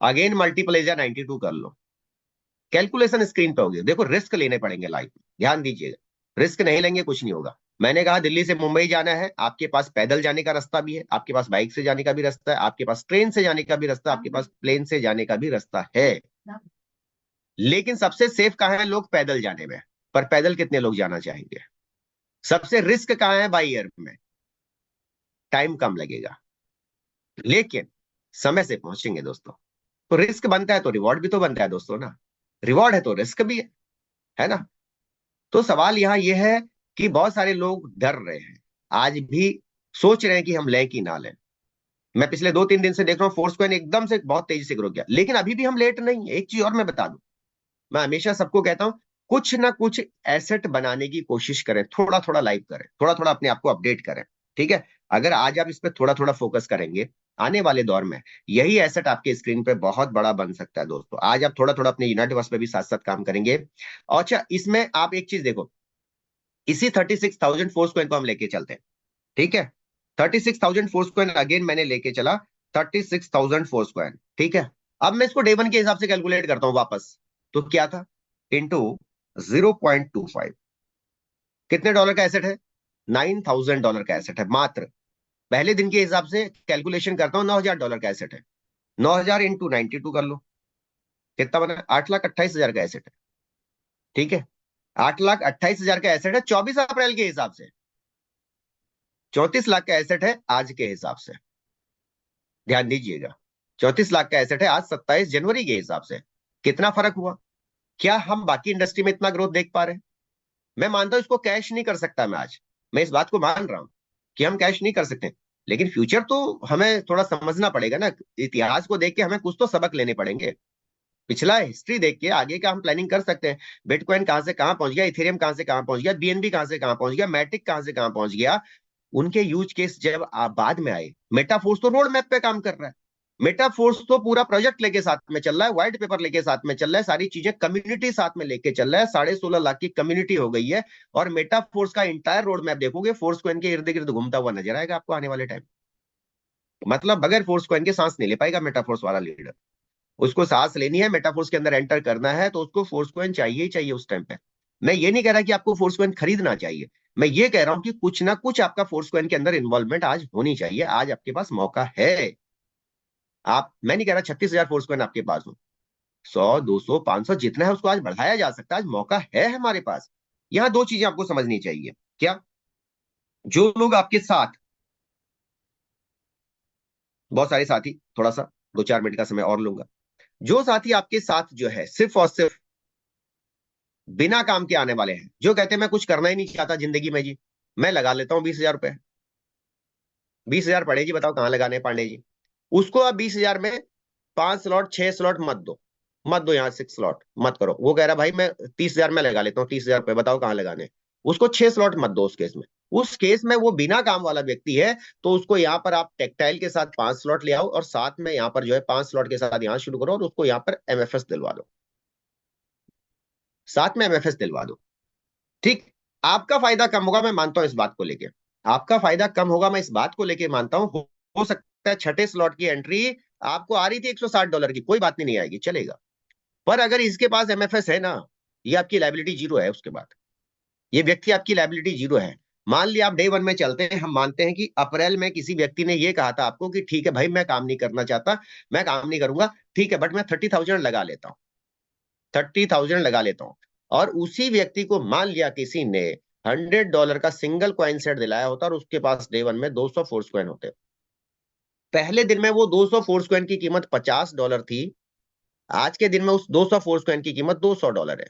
अगेन मल्टीप्लाई 92 कर लो, कैलकुलेशन स्क्रीन पे होगी। देखो रिस्क लेने पड़ेंगे लाइफ में, ध्यान दीजिएगा, रिस्क नहीं लेंगे कुछ नहीं होगा। मैंने कहा दिल्ली से मुंबई जाना है, आपके पास पैदल जाने का रास्ता भी है, आपके पास बाइक से जाने का भी रास्ता है, आपके पास ट्रेन से जाने का भी रास्ता है, आपके पास प्लेन से जाने का भी रास्ता है, लेकिन सबसे सेफ कहाँ है? लोग पैदल जाने में, पर पैदल कितने लोग जाना चाहेंगे? सबसे रिस्क कहाँ है? बाई एयर में, टाइम कम लगेगा लेकिन समय से पहुंचेंगे दोस्तों। तो रिस्क बनता है तो रिवॉर्ड भी तो बनता है दोस्तों ना, रिवॉर्ड है तो रिस्क भी है ना। तो सवाल यहाँ यह है कि बहुत सारे लोग डर रहे हैं, आज भी सोच रहे हैं कि हम लें कि ना लें। मैं पिछले 2-3 दिन से देख रहा हूँ फोर्स कॉइन एकदम से बहुत तेजी से ग्रो किया, लेकिन अभी भी हम लेट नहीं है। एक चीज और मैं बता दूं, मैं हमेशा सबको कहता हूं कुछ ना कुछ एसेट बनाने की कोशिश करें, थोड़ा थोड़ा लाइव करें, थोड़ा थोड़ा अपने आप को अपडेट करें, ठीक है। अगर आज आप इस पर थोड़ा थोड़ा फोकस करेंगे, आने वाले दौर में यही एसेट आपके स्क्रीन पे बहुत बड़ा बन सकता है दोस्तों। आज आप थोड़ा थोड़ा अपने यूनिवर्स पे भी साथ साथ काम करेंगे। और अच्छा, इसमें आप एक चीज देखो, इसी 36,000 फोर्स कॉइन को हम लेके चलते हैं, ठीक है। 36,000 फोर्स कॉइन अगेन मैंने लेके चला, 36,000 फोर्स कॉइन, ठीक है। अब मैं इसको डे वन के हिसाब से कैलकुलेट करता हूं वापस, तो क्या था? इंटू 0.25, कितने डॉलर का एसेट है? $9,000 का एसेट है मात्र। पहले दिन के हिसाब से कैलकुलेशन करता हूं, $9,000 का एसेट है। 9,000 इंटू 92 कर लो, कितना बना? 8,28,000 का एसेट है, ठीक है। 8,28,000 का एसेट है 24 अप्रैल के हिसाब से, 34 लाख का एसेट है आज के हिसाब से। ध्यान दीजिएगा, 34 लाख का एसेट है आज 27 जनवरी के हिसाब से। कितना फर्क हुआ? क्या हम बाकी इंडस्ट्री में इतना ग्रोथ देख पा रहे हैं? मैं मानता हूं इसको कैश नहीं कर सकता मैं आज, मैं इस बात को मान रहा हूं कि हम कैश नहीं कर सकते, लेकिन फ्यूचर तो हमें थोड़ा समझना पड़ेगा ना। इतिहास को देख के हमें कुछ तो सबक लेने पड़ेंगे, पिछला हिस्ट्री देख के आगे का हम प्लानिंग कर सकते हैं। बिटकॉइन कहां से कहां पहुंच गया, इथेरियम कहां से कहां पहुंच गया, बीएनबी कहां से कहां पहुंच गया, मैटिक कहां से कहां पहुंच गया। उनके यूज केस जब बाद में आए, मेटाफोर्स तो रोड मैप पे काम कर रहा है, मेटाफोर्स तो पूरा प्रोजेक्ट लेके साथ में चल रहा है, व्हाइट पेपर लेके साथ में चल रहा है, सारी चीजें कम्युनिटी साथ में लेके चल रहा है, 16.5 लाख की कम्युनिटी हो गई है। और मेटाफोर्स का इंटायर रोड मैप देखोगे, फोर्स को इनके इर्द गिर्द घूमता हुआ नजर आएगा आपको आने वाले टाइम। मतलब बगैर फोर्स को इनके सांस नहीं ले पाएगा मेटाफोर्स वाला लीडर। उसको सांस लेनी है, मेटाफोर्स के अंदर एंटर करना है, तो उसको फोर्स कॉइन चाहिए ही चाहिए उस टाइम पे। मैं ये नहीं कह रहा कि आपको फोर्स कॉइन खरीदना चाहिए, मैं ये कह रहा हूं कि कुछ ना कुछ आपका फोर्स कॉइन के अंदर इन्वॉल्वमेंट आज होनी चाहिए। आज आपके पास मौका है। आप, मैं नहीं कह रहा 36,000 फोर्स कॉइन आपके पास हो, 100, 200, 500 जितना है उसको आज बढ़ाया जा सकता है, आज मौका है हमारे पास। यहां दो चीजें आपको समझनी चाहिए। क्या? जो लोग आपके साथ, बहुत सारे साथी, थोड़ा सा 2-4 मिनट का समय और लूंगा, जो साथी आपके साथ जो है सिर्फ और सिर्फ बिना काम के आने वाले हैं, जो कहते हैं मैं कुछ करना ही नहीं चाहता जिंदगी में जी, मैं लगा लेता हूं 20,000 रुपए, 20,000 पड़े जी, बताओ कहां लगाने हैं पांडे जी। उसको अब 20,000 में 5 स्लॉट 6 स्लॉट मत दो, मत दो, यहाँ 6 स्लॉट मत करो। वो कह रहा भाई मैं 30,000 में लगा लेता हूँ, 30,000 रुपए बताओ कहां लगाने हैं। उसको 6 स्लॉट मत दो उस केस में। उस केस में वो बिना काम वाला व्यक्ति है, तो उसको यहाँ पर आप टेक्टाइल के साथ 5 स्लॉट ले आओ, और साथ में यहाँ पर जो है 5 स्लॉट के साथ यहाँ शुरू करो, और उसको यहाँ पर एमएफएस दिलवा दो, साथ में एमएफएस दिलवा दो, ठीक। आपका फायदा कम होगा, मैं मानता हूं इस बात को लेके, आपका फायदा कम होगा, मैं इस बात को लेके मानता हूं। हो सकता है छठे स्लॉट की एंट्री आपको आ रही थी $160 की, कोई बात नहीं, नहीं आएगी, चलेगा। पर अगर इसके पास एमएफएस है ना, ये आपकी लाइबिलिटी जीरो है। उसके बाद ये व्यक्ति आपकी लाइबिलिटी जीरो है। मान लिया आप डे वन में चलते हैं, हम मानते हैं कि अप्रैल में किसी व्यक्ति ने ये कहा था आपको कि ठीक है भाई मैं काम नहीं करना चाहता, मैं काम नहीं करूंगा, ठीक है, बट मैं 30,000 लगा लेता हूं, 30,000 लगा लेता हूं। और उसी व्यक्ति को मान लिया किसी ने $100 का सिंगल कॉइन सेट दिलाया होता, और उसके पास डे वन में 200 फोर्स कॉइन होते। पहले दिन में वो 200 फोर्स कॉइन की कीमत $50 थी, आज के दिन में उस 200 फोर्स कॉइन की कीमत $200 है।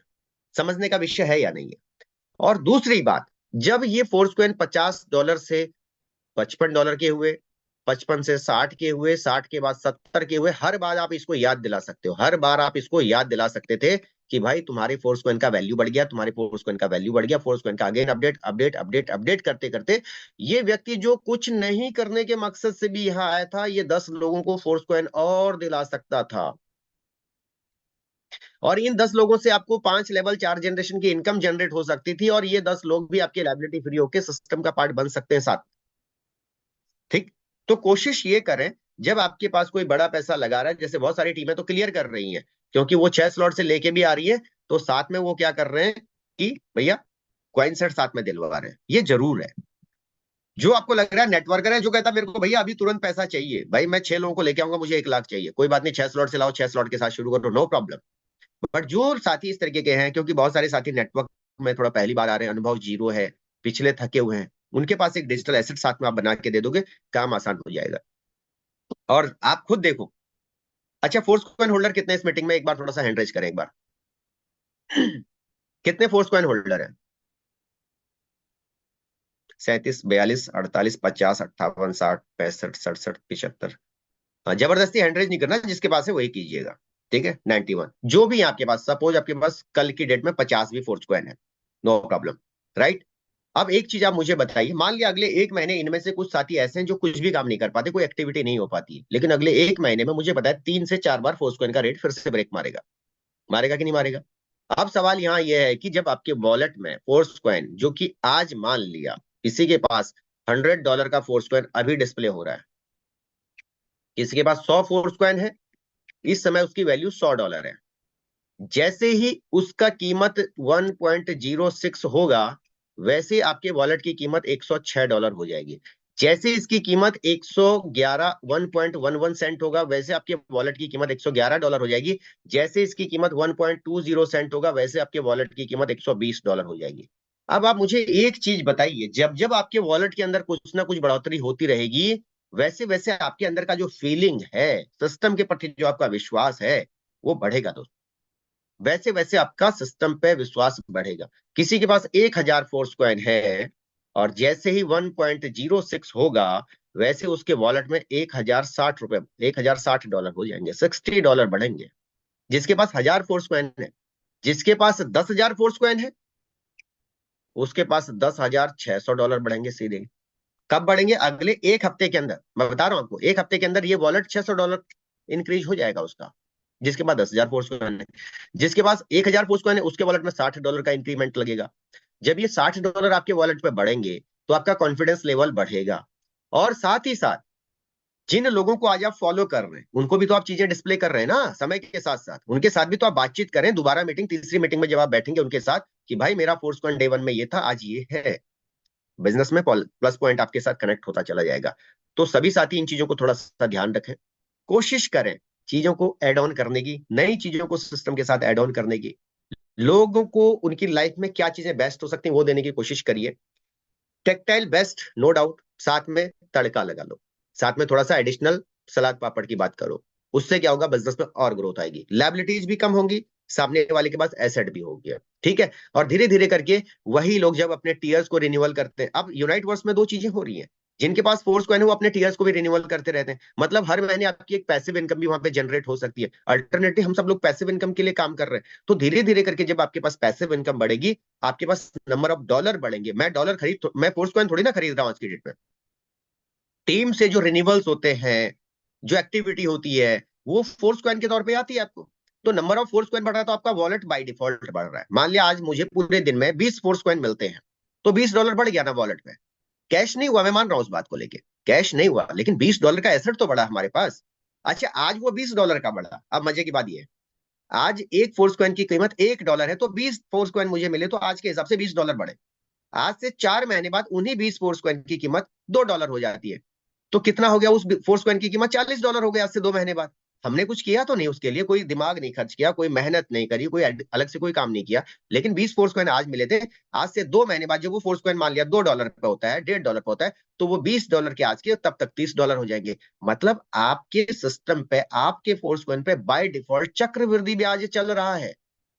समझने का विषय है या नहीं है? और दूसरी बात, जब ये फोर्स कॉइन $50 से $55 के हुए, 55 से 60 के हुए, 60 के बाद 70 के हुए, हर बार आप इसको याद दिला सकते हो, हर बार आप इसको याद दिला सकते थे कि भाई तुम्हारे फोर्स कॉइन का वैल्यू बढ़ गया, तुम्हारे फोर्स कॉइन का वैल्यू बढ़ गया, फोर्स कॉइन का again update update update update करते करते ये व्यक्ति जो कुछ नहीं करने के मकसद से भी यहाँ आया था, ये 10 लोगों को फोर्स कॉइन और दिला सकता था। और इन 10 लोगों से आपको 5 लेवल 4 जनरेशन की इनकम जनरेट हो सकती थी, और ये 10 लोग भी आपके लायबिलिटी फ्री होकर सिस्टम का पार्ट बन सकते हैं साथ। ठीक, तो कोशिश ये करें, जब आपके पास कोई बड़ा पैसा लगा रहा है, जैसे बहुत सारी टीमें तो क्लियर कर रही हैं, क्योंकि वो 6 स्लॉट से लेके भी आ रही है, तो साथ में वो क्या कर रहे हैं कि भैया कॉइन सेट साथ में दिलवा रहे हैं, ये जरूर है। जो आपको लग रहा है नेटवर्कर है जो कहता है मेरे को भैया अभी तुरंत पैसा चाहिए, भाई मैं 6 लोगों को लेके आऊंगा, मुझे 1 लाख चाहिए, कोई बात नहीं, 6 स्लॉट से लाओ, 6 स्लॉट के साथ शुरू करो, नो प्रॉब्लम। बट जो साथी इस तरीके के हैं, क्योंकि बहुत सारे साथी नेटवर्क में थोड़ा पहली बार आ रहे हैं, अनुभव जीरो है, पिछले थके हुए हैं, उनके पास एक डिजिटल एसेट साथ में आप बना के दे दोगे, काम आसान हो जाएगा। और आप खुद देखो, अच्छा फोर्स कॉइन होल्डर कितने इस मीटिंग में, एक बार थोड़ा सा हैंड रेज करें एक बार। कितने फोर्स कॉइन होल्डर है? 37, 42, 48, 50, 58, 60, 65, 67, 75। हाँ, जबरदस्ती हैंड रेज नहीं करना, जिसके पास है वही कीजिएगा। ठीक है, 91 जो भी आपके पास, सपोज आपके पास कल की डेट में 50 भी फोर्स कॉइन है, नो प्रॉब्लम, राइट। अब एक चीज आप मुझे बताइए, मान लिया अगले 1 महीने इनमें से कुछ साथी ऐसे हैं जो कुछ भी काम नहीं कर पाते, कोई एक्टिविटी नहीं हो पाती, लेकिन अगले 1 महीने में मुझे बताया 3 से 4 बार फोर्स कॉइन का रेट फिर से ब्रेक मारेगा, मारेगा कि नहीं मारेगा? अब सवाल यहाँ यह है कि जब आपके वॉलेट में फोर्स कॉइन, जो कि आज मान लिया किसी के पास $100 का फोर्स कॉइन अभी डिस्प्ले हो रहा है, किसी के पास 100 फोर्स कॉइन है, इस समय उसकी वैल्यू $100 है, जैसे ही उसका कीमत 1.06 होगा, वैसे आपके वॉलेट की कीमत $106 हो जाएगी। जैसे इसकी कीमत 111 1.11 सेंट होगा, वैसे आपके वॉलेट की कीमत $111 हो जाएगी। जैसे इसकी कीमत 1.20 सेंट होगा, वैसे आपके वॉलेट की कीमत $120 हो जाएगी। अब आप मुझे एक चीज बताइए, जब जब आपके वॉलेट के अंदर कुछ ना कुछ बढ़ोतरी होती रहेगी, वैसे वैसे आपके अंदर का जो फीलिंग है सिस्टम के प्रति, जो आपका विश्वास है, वो बढ़ेगा दोस्तों। वैसे वैसे आपका सिस्टम पे विश्वास बढ़ेगा। किसी के पास 1000 फोर्स कॉइन है, और जैसे ही 1.06 होगा, वैसे उसके वॉलेट में $1060, $1060 हो जाएंगे, $60 बढ़ेंगे। जिसके पास 1000 फोर्स कॉइन है, जिसके पास 10,000 फोर्स कॉइन है, उसके पास $10,600 बढ़ेंगे सीधे। कब बढ़ेंगे? अगले 1 हफ्ते के अंदर। मैं बता रहा हूं आपको, 1 हफ्ते के अंदर ये वॉलेट $600 इंक्रीज हो जाएगा उसका। जिसके पास 10,000 फोर्स कॉइन है, जिसके पास 1,000 फोर्स कॉइन है, उसके वॉलेट में $60 का इंक्रीमेंट लगेगा। जब ये $60 आपके वॉलेट पे बढ़ेंगे, तो आपका कॉन्फिडेंस लेवल बढ़ेगा। और साथ ही साथ जिन लोगों को आज आप फॉलो कर रहे हैं, उनको भी तो आप चीजें डिस्प्ले कर रहे हैं ना, समय के साथ साथ उनके साथ भी तो आप बातचीत करें। दोबारा मीटिंग, तीसरी मीटिंग में जब आप बैठेंगे उनके साथ, कि भाई मेरा फोर्स कॉइन डे 1 में ये था, आज ये है। बिजनेस में प्लस पॉइंट आपके साथ कनेक्ट होता चला जाएगा। तो सभी साथी इन चीजों को थोड़ा सा ध्यान रखें, कोशिश करें चीजों को ऐड ऑन करने की, नई चीजों को सिस्टम के साथ ऐड ऑन करने की, लोगों को उनकी लाइफ में क्या चीजें बेस्ट हो सकती हैं वो देने की कोशिश करिए। टेक्टाइल बेस्ट, नो डाउट, साथ में तड़का लगा लो, साथ में थोड़ा सा एडिशनल सलाद पापड़ की बात करो। उससे क्या होगा, बिजनेस में और ग्रोथ आएगी, लायबिलिटीज भी कम होंगी, सामने वाले के पास एसेट भी हो गया। ठीक है, और धीरे धीरे करके वही लोग जब अपने टीयर्स को रिन्यूअल करते हैं, अब यूनाइट वर्स में 2 चीजें हो रही हैं। जिनके पास फोर्स कॉइन है वो अपने टीयर्स को भी रिन्यूअल करते रहते हैं, मतलब हर महीने आपकी एक पैसिव इनकम भी वहां पे जनरेट हो सकती है। अल्टरनेटिव हम सब लोग पैसिव इनकम के लिए काम कर रहे हैं, तो धीरे धीरे करके जब आपके पास पैसिव इनकम बढ़ेगी, आपके पास नंबर ऑफ डॉलर बढ़ेंगे। मैं फोर्स कॉइन थोड़ी ना खरीद रहा हूं आज की डेट में। टीम से जो रिन्यूअल्स होते हैं, जो एक्टिविटी होती है, वो फोर्स कॉइन के तौर पे आती है आपको। तो नंबर ऑफ फोर्स कॉइन बढ़ रहा है, तो आपका वॉलेट बाय डिफॉल्ट बढ़ रहा है। मान लिया आज मुझे पूरे दिन में 20 फोर्स कॉइन मिलते हैं, तो $20 बढ़ गया ना वॉलेट में। कैश नहीं हुआ, मैं मान रहा हूं उस बात को लेके, कैश नहीं हुआ, लेकिन $20 का एसेट तो बढ़ा हमारे पास। अच्छा, आज वो $20 का बढ़ा। अब मजे की बात ये है, आज एक फोर्स कॉइन की कीमत $1 है, तो 20 फोर्स कॉइन मुझे मिले, तो आज के हिसाब से $20 बढ़े। आज से 4 महीने बाद उन्हीं 20 फोर्स कॉइन की कीमत $2 हो जाती है, तो कितना हो गया, उस फोर्स कॉइन की कीमत $40 हो गया आज से 2 महीने बाद। हमने कुछ किया तो नहीं, उसके लिए कोई दिमाग नहीं खर्च किया, कोई मेहनत नहीं करी, कोई अलग से कोई काम नहीं किया, लेकिन 20 फोर्स कॉइन आज मिले थे। आज से 2 महीने बाद जब वो फोर्स कॉइन मान लिया $2 पे होता है, $1.5 पे होता है, तो वो $20 के आज के तब तक $30 हो जाएंगे। मतलब आपके सिस्टम पे, आपके फोर्स कॉइन पे बाय डिफॉल्ट चक्रवृद्धि ब्याज चल रहा है।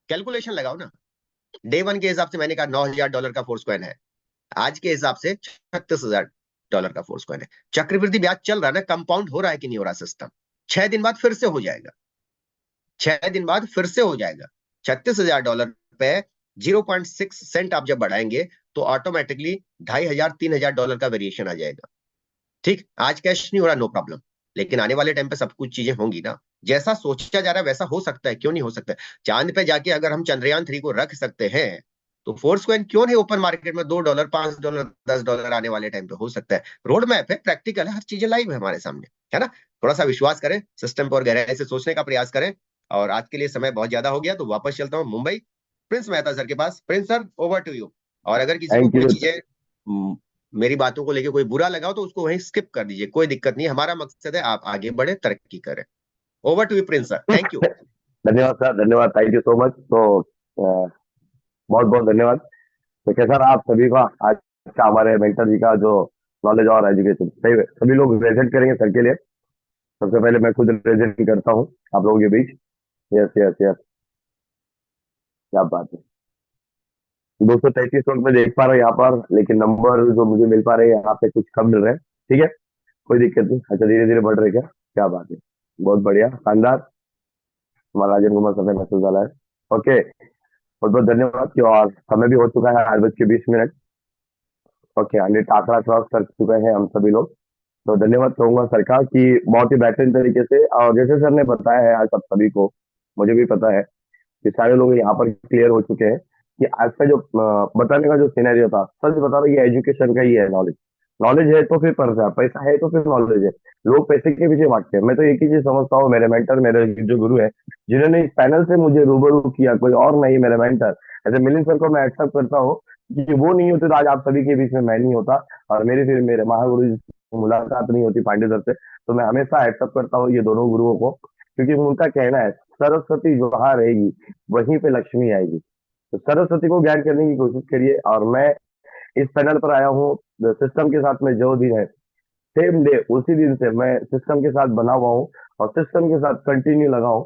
कैलकुलेशन लगाओ ना, डे 1 के हिसाब से मैंने कहा $9,000 का फोर्स कॉइन है, आज के हिसाब से 36,000, डॉलर का फोर्स कॉइन है। चक्रवृद्धि ब्याज चल रहा है ना, कंपाउंड हो रहा है कि नहीं हो रहा सिस्टम। 6 दिन बाद फिर से हो जाएगा, 6 दिन बाद फिर से हो जाएगा। $36,000 पे 0.6 सेंट आप जब बढ़ाएंगे तो ऑटोमेटिकली $2,500-3,000 का वेरिएशन आ जाएगा। ठीक, आज कैश नहीं हो रहा, नो प्रॉब्लम, लेकिन आने वाले टाइम पे सब कुछ चीजें होंगी ना, जैसा सोचा जा रहा है वैसा हो सकता है, क्यों नहीं हो सकता है। चांद पे जाके अगर हम चंद्रयान 3 को रख सकते हैं तो फोर्स कॉइन क्यों नहीं ओपन मार्केट में $2, $5, $10 आने वाले टाइम पे हो सकता है। रोड मैप है, प्रैक्टिकल है, हर चीजें लाइव है हमारे सामने, है ना। थोड़ा सा विश्वास करें, सिस्टम पर गहराई से सोचने का प्रयास करें। और आज के लिए समय बहुत ज्यादा हो गया, तो वापस चलता हूँ मुंबई, प्रिंस मेहता सर के पास। Prince sir, over to you. और अगर किसी को थैंक कोई यू। चीजें मेरी बातों को लेके कोई बुरा लगा हो तो उसको वहीं स्किप कर दीजिए, कोई दिक्कत नहीं। हमारा मकसद है आप आगे बढ़े, तरक्की करें। Over to you Prince sir, thank you. धन्यवाद सर, धन्यवाद, थैंक यू सो मच। तो बहुत बहुत धन्यवाद। तो कैसा रहा आप सभी का आज का हमारे मेंटर जी का जो नॉलेज और एजुकेशन, सही है, सभी लोग प्रेजेंट करेंगे सर के लिए। सबसे पहले मैं खुद प्रेजेंट करता हूँ आप लोगों के बीच। यस यस यस, क्या बात है। 233 लोग मैं देख पा रहा हूँ यहाँ पर, लेकिन नंबर जो मुझे मिल पा रहे हैं यहाँ पे कुछ कम मिल रहे हैं। ठीक है, कोई दिक्कत नहीं। अच्छा, धीरे धीरे बढ़ रहे क्या, क्या बात है, बहुत बढ़िया, शानदार। हमारा राजन कुमार सर ने मैसेज डाला है। ओके, बहुत बहुत धन्यवाद कि, और समय भी हो चुका है 8:20। ओके, 100 आंकड़ा क्रॉस कर चुके हैं हम सभी लोग। तो धन्यवाद कहूंगा सर का कि बहुत ही बेहतरीन तरीके से, और जैसे सर ने बताया है आज सब सभी को, मुझे भी पता है कि सारे लोग यहाँ पर क्लियर हो चुके हैं कि आज का जो बताने का जो सिनेरियो था, सच बता रहा, ये एजुकेशन का ही है। नॉलेज, नॉलेज है तो फिर पैसा, पैसा है तो फिर नॉलेज है। लोग पैसे के पीछे भागते हैं। मैं तो एक ही चीज समझता हूँ, मेरे मेंटर, मेरे जो गुरु है, जिन्होंने इस पैनल से मुझे रूबरू किया, कोई और नहीं, मेरे मेंटर। ऐसे मिलिंद सर को मैं एक्सेप्ट करता हूँ कि वो नहीं होते तो आज आप सभी के बीच में मैं नहीं होता, और मेरी फिर मेरे महागुरु जी से मुलाकात नहीं होती पांडे सर से। तो मैं हमेशा एक्सेप्ट करता हूँ ये दोनों गुरुओं को, क्योंकि उनका कहना है, सरस्वती जहाँ रहेगी वहीं पे लक्ष्मी आएगी। तो सरस्वती को ज्ञान करने की कोशिश करिए। और मैं इस पैनल पर आया हूँ सिस्टम के साथ में, जो दिन है सेम डे, उसी दिन से मैं सिस्टम के साथ बना हुआ हूँ और सिस्टम के साथ कंटिन्यू लगा हूँ।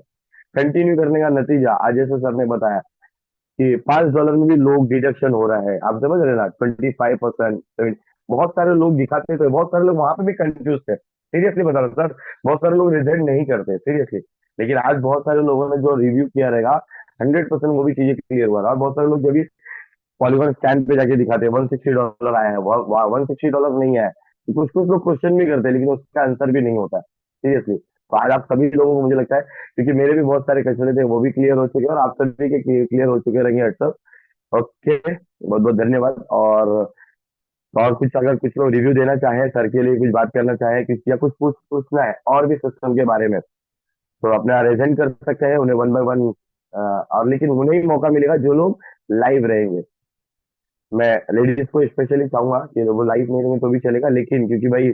कंटिन्यू करने का नतीजा आज जैसे सर ने बताया कि $5 में भी लोग डिडक्शन हो रहा है। आप समझ रहे ना, 25%। बहुत सारे लोग दिखाते थे, बहुत सारे लोग वहां पे भी कंफ्यूज थे। सीरियसली बता रहा हूँ सर, बहुत सारे लोग रिजल्ट नहीं करते सीरियसली, लेकिन आज बहुत सारे लोगों ने जो रिव्यू किया रहेगा, 100% वो भी चीजें क्लियर हुआ। और बहुत सारे लोग जब भी पॉलीगॉन स्टैंड पे जाके दिखाते हैं $160 आया है, $160 नहीं आया, कुछ कुछ लोग क्वेश्चन भी करते हैं, लेकिन उसका आंसर भी नहीं होता है सीरियसली। तो आज आप सभी लोगों को मुझे लगता है, क्योंकि मेरे भी बहुत सारे क्वेश्चन थे, वो भी क्लियर हो चुके हैं, और आप सभी के क्लियर हो चुके रहेंगे अक्सर। ओके, बहुत बहुत धन्यवाद। और कुछ, अगर कुछ लोग रिव्यू देना चाहें सर के लिए, कुछ बात करना चाहें, किसी या कुछ पूछना है और भी सिस्टम के बारे में, तो अपना रेजेंट कर सकते हैं उन्हें वन बाय वन। और लेकिन उन्हें ही मौका मिलेगा जो लोग लाइव रहेंगे। मैं लेडीज को स्पेशली चाहूंगा कि वो लाइव नहीं रहेंगे तो भी चलेगा, लेकिन क्योंकि भाई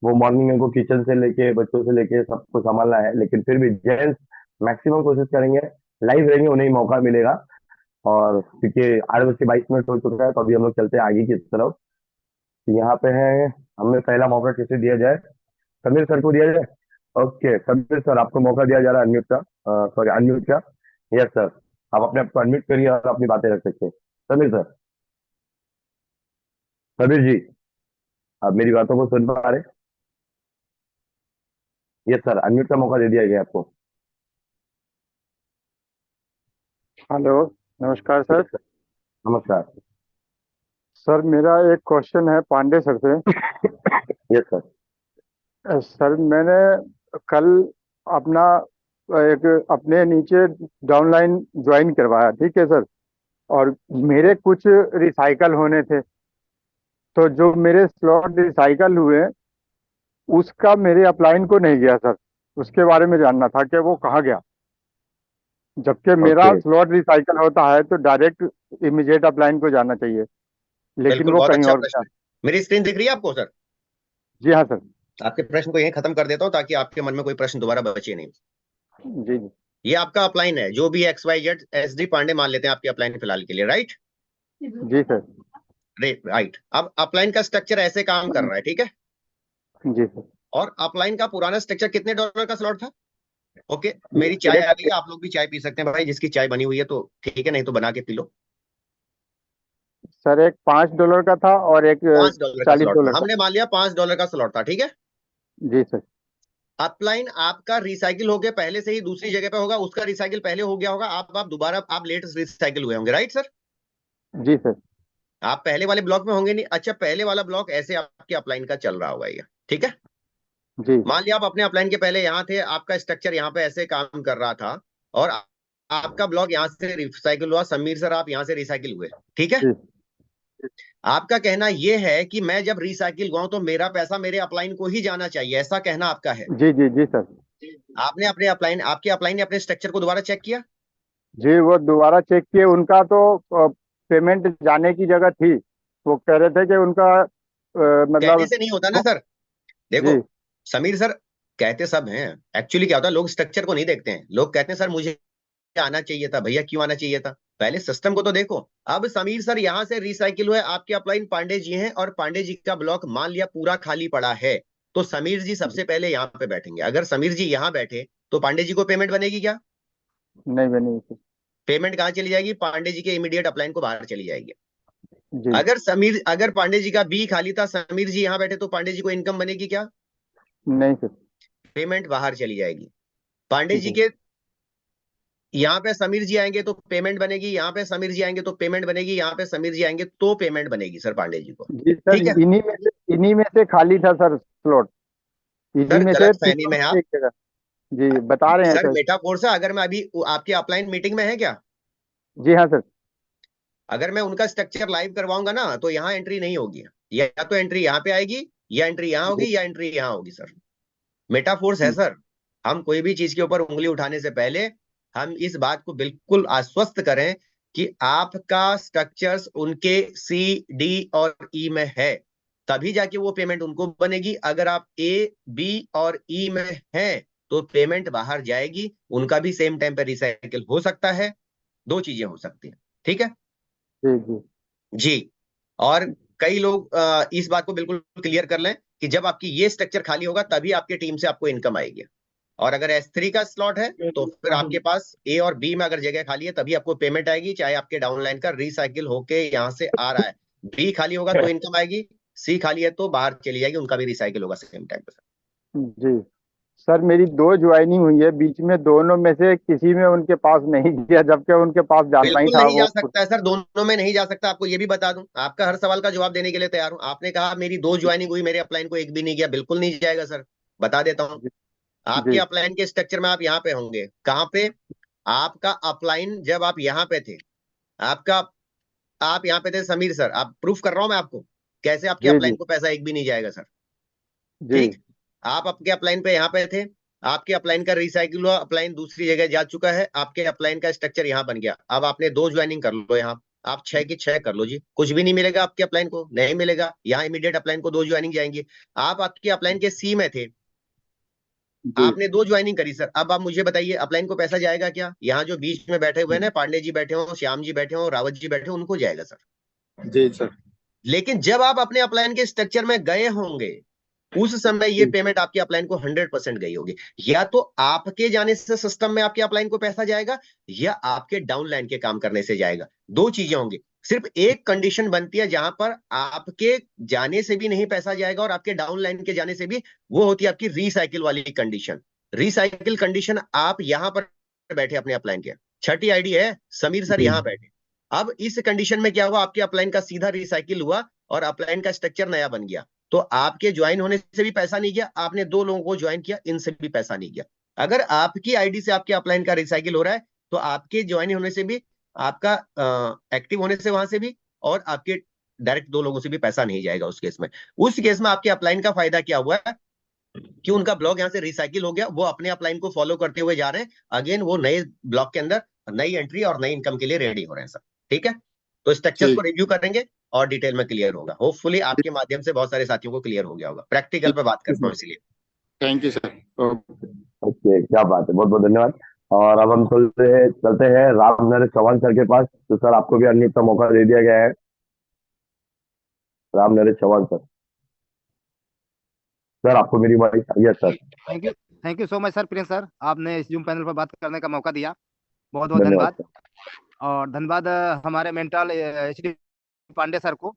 वो मॉर्निंग में को किचन से लेके बच्चों से लेके सबको संभालना है, लेकिन फिर भी जेंट्स मैक्सिमम कोशिश करेंगे, लाइव रहेंगे, उन्हें ही मौका मिलेगा। और क्योंकि 8:22 हो चुका है, तो अभी हम लोग चलते हैं आगे की तरफ। यहाँ पे है, हमें पहला मौका किसे दिया जाए, समीर सर को दिया जाए। ओके समीर सर, आपको मौका दिया जा रहा है अनम्यूट का, सॉरी अनम्यूट का। यस सर, आप अपने आप को अनम्यूट करिए और अपनी बातें रख सकते हैं। समीर सर, समीर जी, आप मेरी बातों को सुन पा रहे? यस सर, अनम्यूट का मौका दे दिया गया आपको। हेलो, नमस्कार यस सर। सर, नमस्कार। सर मेरा एक क्वेश्चन है पांडे सर से। Yes sir. सर मैंने कल अपना एक अपने नीचे डाउनलाइन ज्वाइन करवाया, ठीक है सर। और मेरे कुछ रिसाइकल होने थे, तो जो मेरे स्लॉट रिसाइकल हुए उसका मेरे अपलाइन को नहीं गया सर। उसके बारे में जानना था कि वो कहाँ गया, जबकि मेरा ओके, स्लॉट रिसाइकल होता है तो डायरेक्ट इमीडिएट अपलाइन को जाना चाहिए, लेकिन बिल्कुल, वो बहुत कहीं अच्छा और गया। प्रश्न है। मेरी स्क्रीन दिख रही है आपको सर? जी हाँ सर। आपके प्रश्न को यहीं खत्म कर देता हूँ ताकि आपके मन में कोई प्रश्न दोबारा बचे नहीं। जी जी। ये आपका अपलाइन है, जो भी XYZ SD पांडे मान लेते हैं आपकी अपलाइन फिलहाल के लिए, राइट? जी सर। राइट। अब अपलाइन का स्ट्रक्चर ऐसे काम कर रहा है, ठीक है। जी सर। और अपलाइन का पुराना स्ट्रक्चर कितने डॉलर का स्लॉट था? ओके, मेरी चाय आ गई है, आप लोग भी चाय पी सकते हैं भाई, जिसकी चाय बनी हुई है तो ठीक है, नहीं तो बना के पी लो। सर एक $5 का था और एक $5 का स्लॉट $40 था, का। हमने मान लिया $5 का स्लॉट था, ठीक है। जी सर। अपलाइन आपका रिसाइकिल हो गया, पहले से ही दूसरी जगह पे होगा, उसका रिसाइकिल पहले हो गया होगा, आप दोबारा आप लेटेस्ट रिसाइकिल हुए होंगे, राइट सर। जी सर। आप पहले वाले ब्लॉक में होंगे नहीं। अच्छा, पहले वाला ब्लॉक ऐसे आपके अपलाइन का चल रहा होगा ये, ठीक है। जी मान लिया आप अपने अपलाइन के पहले यहाँ थे, आपका स्ट्रक्चर यहाँ पे ऐसे काम कर रहा था, और आपका ब्लॉक यहाँ से रिसाइकिल हुआ, समीर सर आप यहाँ से रिसाइकिल हुए, ठीक है। जी आपका कहना यह है कि मैं जब रिसाइकिल हुआ तो मेरा पैसा मेरे अपलाइन को ही जाना चाहिए, ऐसा कहना आपका है। जी जी जी सर। आपने अपने अपलाइन आपके अपलाइन ने अपने स्ट्रक्चर को दोबारा चेक किया? जी वो दोबारा चेक किए, उनका तो पेमेंट जाने की जगह थी। वो कह रहे थे कि उनका कहने मतलब। से नहीं होता ना सर, देखो जी समीर सर, कहते सब हैं, एक्चुअली क्या होता है, लोग स्ट्रक्चर को नहीं देखते हैं। लोग कहते हैं सर मुझे आना चाहिए था, भैया क्यों आना चाहिए था, पहले सिस्टम को तो देखो। अब समीर सर यहाँ से रिसाइकिल हुए, आपके अपलाइन पांडे जी हैं, और पांडे जी का ब्लॉक मान लिया पूरा खाली पड़ा है, तो समीर जी सबसे पहले यहाँ पे बैठेंगे। अगर समीर जी यहाँ बैठे तो पांडे जी को पेमेंट बनेगी क्या? नहीं बनी सर। पेमेंट कहाँ चली जाएगी? पांडे जी के इमीडिएट अपलाइन को बाहर चली जाएगी। जी अगर पांडे जी का बी खाली था, समीर जी यहाँ बैठे, तो पांडे जी को इनकम बनेगी क्या? नहीं सर। पेमेंट बाहर चली जाएगी। पांडे जी जी के यहाँ पे समीर जी आएंगे तो पेमेंट बनेगी, यहाँ पे समीर जी आएंगे तो पेमेंट बनेगी, यहाँ पे समीर जी आएंगे तो पेमेंट बनेगी सर पांडे जी को, जी सर, ठीक है। इन्हीं में से खाली था सर स्लॉट। इन्हीं सर में से गलत फहमी तीनों में में है से आप। एक जगह। जी बता रहे हैं सर सर। मेटाफोर से, अगर मैं अभी आपके अपलाइन मीटिंग में है क्या, जी हाँ सर। अगर मैं उनका स्ट्रक्चर लाइव करवाऊंगा ना, तो यहाँ एंट्री नहीं होगी, या तो एंट्री यहाँ पे आएगी, या एंट्री यहाँ जी होगी, या एंट्री यहाँ होगी सर। मेटाफोर्स है जी सर। हम कोई भी चीज के ऊपर उंगली उठाने से पहले हम इस बात को बिल्कुल आश्वस्त करें कि आपका स्ट्रक्चर्स उनके सी डी और ई में है, तभी जाके वो पेमेंट उनको बनेगी। अगर आप ए बी और ई में हैं तो पेमेंट बाहर जाएगी, उनका भी सेम टाइम पे रिसाइकिल हो सकता है, दो चीजें हो सकती हैं, ठीक है जी जी जी। और कई लोग इस बात को बिल्कुल क्लियर कर लें कि जब आपकी ये स्ट्रक्चर खाली होगा तभी आपके टीम से आपको इनकम आएगी। और अगर S3 का स्लॉट है तो फिर आपके पास ए और बी में अगर जगह खाली है तभी आपको पेमेंट आएगी, चाहे आपके डाउनलाइन का रिसाइकिल होके यहाँ से आ रहा है। बी खाली होगा तो इनकम आएगी, सी खाली है तो बाहर चली जाएगी, उनका भी रिसाइकिल होगा सेम टाइम पे। जी सर, मेरी दो ज्वाइनिंग हुई है, बीच में दोनों में से किसी में उनके पास नहीं गया, जबकि उनके पास जाना ही बिल्कुल था नहीं जा वो। सकता है सर, दोनों में नहीं जा सकता। आपको ये भी बता दूं, आपका हर सवाल का जवाब देने के लिए तैयार हूं। आपने कहा मेरी दो ज्वाइनिंग हुई, मेरे अपलाइन को एक भी नहीं गया, बिल्कुल नहीं जाएगा सर, बता देता हूं। जी आपके जी अपलाइन के स्ट्रक्चर में आप यहाँ पे होंगे, कहाँ पे? आपका अपलाइन जब आप यहाँ पे थे, आपका आप यहाँ पे थे समीर सर, आप प्रूफ कर रहा हूं मैं आपको कैसे आपके जी जी अपलाइन को पैसा एक भी नहीं जाएगा सर, जी ठीक। आप आपके अपलाइन पे यहाँ पे थे, आपके अपलाइन का रिसाइकिल हुआ, अपलाइन दूसरी जगह जा चुका है, आपके अपलाइन का स्ट्रक्चर यहाँ बन गया। अब आपने दो ज्वाइनिंग कर लो, यहाँ आप 6 की 6 कर लो जी, कुछ भी नहीं मिलेगा आपके अपलाइन को, नहीं मिलेगा। यहाँ इमीडिएट अपलाइन को दो ज्वाइनिंग जाएंगी। आप आपके अपलाइन के सी में थे, जी आपने दो ज्वाइनिंग करी सर, अब आप मुझे बताइए अपलाइन को पैसा जाएगा क्या? यहाँ जो बीच में बैठे हुए ना, पांडे जी बैठे हो, श्याम जी बैठे हो, रावत जी बैठे हो, उनको जाएगा सर। जी सर। लेकिन जब आप अपने अपलाइन के स्ट्रक्चर में गए होंगे, उस समय ये जी पेमेंट आपके अपलाइन को 100% गई होगी। या तो आपके जाने से सिस्टम में आपके अपलाइन को पैसा जाएगा, या आपके डाउनलाइन के काम करने से जाएगा, दो चीजें होंगी। सिर्फ एक कंडीशन बनती है जहां पर आपके जाने से भी नहीं पैसा जाएगा और आपके डाउनलाइन के जाने से भी, वो होती है आपकी रिसाइकिल वाली कंडीशन। रिसाइकिल कंडीशन आप यहां पर बैठे अपने अपलाइन के, छठी आईडी है समीर सर जी यहां बैठे। अब इस कंडीशन में क्या हुआ, आपके अपलाइन का सीधा रिसाइकिल हुआ और अपलाइन का स्ट्रक्चर नया बन गया, तो आपके ज्वाइन होने से भी पैसा नहीं गया, आपने दो लोगों को ज्वाइन किया, इनसे भी पैसा नहीं गया। अगर आपकी आईडी से आपके अपलाइन का रिसाइकिल हो रहा है तो आपके ज्वाइन होने से भी, आपका एक्टिव होने से वहां से भी, और आपके डायरेक्ट दो लोगों से भी पैसा नहीं जाएगा उस केस में। उस केस में आपके अपलाइन का फायदा क्या हुआ है कि उनका ब्लॉक यहाँ से रिसाइकिल हो गया, वो अपने अपलाइन को फॉलो करते हुए जा रहे हैं, अगेन वो नए ब्लॉक के अंदर नई एंट्री और नई इनकम के लिए रेडी हो रहे हैं सर, ठीक है। तो स्ट्रक्चर्स को ठीक रिव्यू करेंगे और डिटेल में क्लियर होगा, होपफुली आपके माध्यम से बहुत सारे साथियों को क्लियर हो गया होगा, प्रैक्टिकल पे बात करता हूँ इसलिए। Thank you sir. Okay. Okay, क्या बात है, बहुत बहुत धन्यवाद। और अब हम चलते हैं राम नरेश चौहान सर के पास। तो सर आपको भी अनम्यूट का मौका दे दिया गया है। राम नरेश चौहान सर, सर आपको मेरी वॉइस आई है sir? Thank you so much sir, Prince sir, आपने इस जूम पैनल पर बात करने का मौका दिया, बहुत बहुत धन्यवाद धन्यवाद। सर। और धन्यवाद हमारे मेंटल HD पांडे सर को।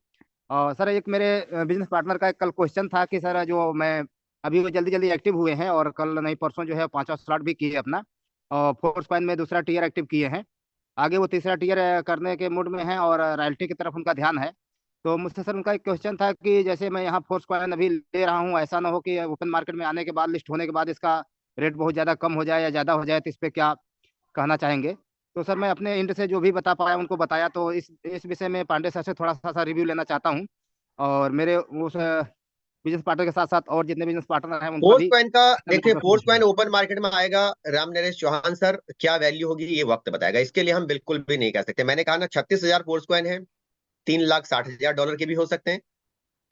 सर एक मेरे बिजनेस पार्टनर का एक कल क्वेश्चन था कि सर जो मैं अभी वो जल्दी जल्दी एक्टिव हुए हैं और कल नहीं परसों जो है पांचवा स्लॉट भी किए अपना, और फोर्स पॉइंट में दूसरा टीयर एक्टिव किए हैं। आगे वो तीसरा टीयर करने के मूड में है और रॉयल्टी की तरफ उनका ध्यान है। तो मुझसे सर उनका एक क्वेश्चन था कि जैसे मैं यहाँ फोर्स कॉइन अभी ले रहा हूँ, ऐसा ना हो कि ओपन मार्केट में आने के बाद, लिस्ट होने के बाद इसका रेट बहुत ज़्यादा कम हो जाए या ज़्यादा हो जाए, तो इस पर क्या कहना चाहेंगे? तो सर मैं अपने एंड से जो भी बता पाया उनको बताया, तो इस विषय में पांडे सर से थोड़ा सा रिव्यू लेना चाहता हूँ, और मेरे उस बिजनेस पार्टनर के साथ साथ और जितने बिजनेस पार्टनर हैं उनका फोर्स भी कॉइन का देखिए, फोर्स कॉइन है। ओपन मार्केट में आएगा, राम नरेश चौहान सर, क्या वैल्यू होगी ये वक्त बताएगा। इसके लिए हम बिल्कुल भी नहीं कह सकते। मैंने कहा ना, 36,000 फोर्स कॉइन है, $3,60,000 के भी हो सकते हैं,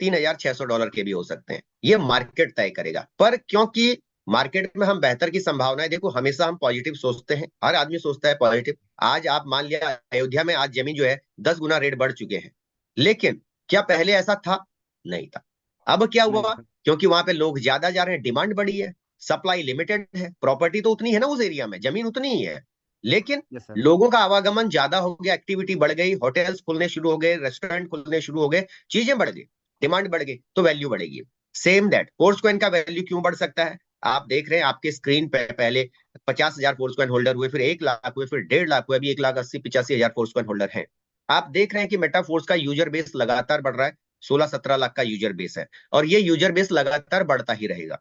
$3,600 के भी हो सकते हैं। ये मार्केट तय करेगा। पर क्योंकि मार्केट में हम बेहतर की संभावना है, देखो हमेशा हम पॉजिटिव सोचते हैं, हर आदमी सोचता है पॉजिटिव। आज आप मान लिया अयोध्या में आज जमीन जो है 10 गुना रेट बढ़ चुके हैं, लेकिन क्या पहले ऐसा था? नहीं था। अब क्या नहीं हुआ? सर। क्योंकि वहां पे लोग ज्यादा जा रहे हैं, डिमांड बढ़ी है, सप्लाई लिमिटेड है, प्रॉपर्टी तो उतनी है ना, उस एरिया में जमीन उतनी ही है, लेकिन यस सर। लोगों का आवागमन ज्यादा हो गया, एक्टिविटी बढ़ गई, होटल्स खुलने शुरू हो गए, रेस्टोरेंट खुलने शुरू हो गए, चीजें बढ़ गई, डिमांड बढ़ गई, तो वैल्यू बढ़ेगी। सेम दैट फोर्स कॉइन का वैल्यू क्यों बढ़ सकता है? आप देख रहे हैं आपके स्क्रीन पे पहले 50,000 फोर्स कॉइन होल्डर हुए, फिर 1 लाख हुए, फिर 1.5 लाख हुए, अभी 1,80,85,000 फोर्स कॉइन होल्डर हैं। आप देख रहे हैं कि मेटाफोर्स का यूजर बेस लगातार बढ़ रहा है, 16-17 लाख का यूजर बेस है, और ये यूजर बेस लगातार बढ़ता ही रहेगा। यस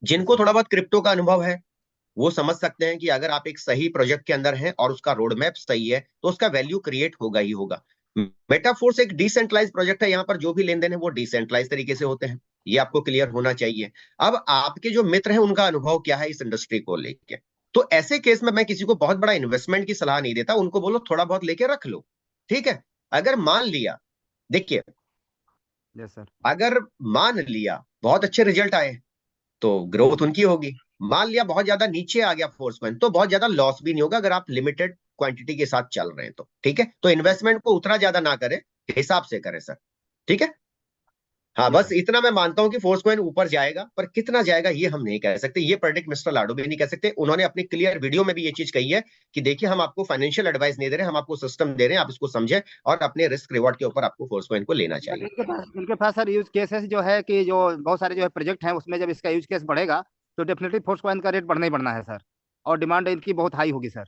जिनको सर। थोड़ा बहुत क्रिप्टो का अनुभव है वो समझ सकते हैं कि अगर आप एक सही प्रोजेक्ट के अंदर हैं और उसका रोड मैप सही है तो उसका वैल्यू क्रिएट होगा ही होगा। मेटाफोर्स एक डिसेंट्रलाइज प्रोजेक्ट है, यहाँ पर जो भी लेन देन है वो डिसेंट्रलाइज तरीके से होते हैं, ये आपको क्लियर होना चाहिए। अब आपके जो मित्र हैं उनका अनुभव क्या है इस इंडस्ट्री को लेके, तो ऐसे केस में मैं किसी को बहुत बड़ा इन्वेस्टमेंट की सलाह नहीं देता, उनको बोलो थोड़ा बहुत लेके रख लो, ठीक है। अगर मान लिया, देखिए, यस सर। अगर मान लिया बहुत अच्छे रिजल्ट आए तो ग्रोथ उनकी होगी। मान लिया बहुत ज्यादा नीचे आ गया फोर्स पॉइंट तो बहुत ज्यादा लॉस भी नहीं होगा, अगर आप लिमिटेड क्वांटिटी के साथ चल रहे हैं तो, ठीक है। तो इन्वेस्टमेंट को उतना ज्यादा ना करें, हिसाब से करें सर, ठीक है। हाँ, जी बस सर। इतना मैं मानता हूं कि फोर्स कॉइन ऊपर जाएगा, पर कितना जाएगा ये हम नहीं कह सकते, ये प्रेडिक्ट मिस्टर लाडो भी नहीं कह सकते। उन्होंने अपनी क्लियर वीडियो में भी ये चीज कही है कि देखिए हम आपको फाइनेंशियल एडवाइस नहीं दे रहे, हम आपको सिस्टम दे रहे हैं, आप इसको समझें और अपने रिस्क रिवॉर्ड के ऊपर आपको फोर्स कॉइन को लेना बट चाहिए। इनके पास सर यूज केसेस जो है कि जो बहुत सारे जो है प्रोजेक्ट हैं, उसमें जब इसका यूज केस बढ़ेगा तो डेफिनेटली फोर्स कॉइन का रेट बढ़ना ही बढ़ना है सर, और डिमांड इनकी बहुत हाई होगी सर,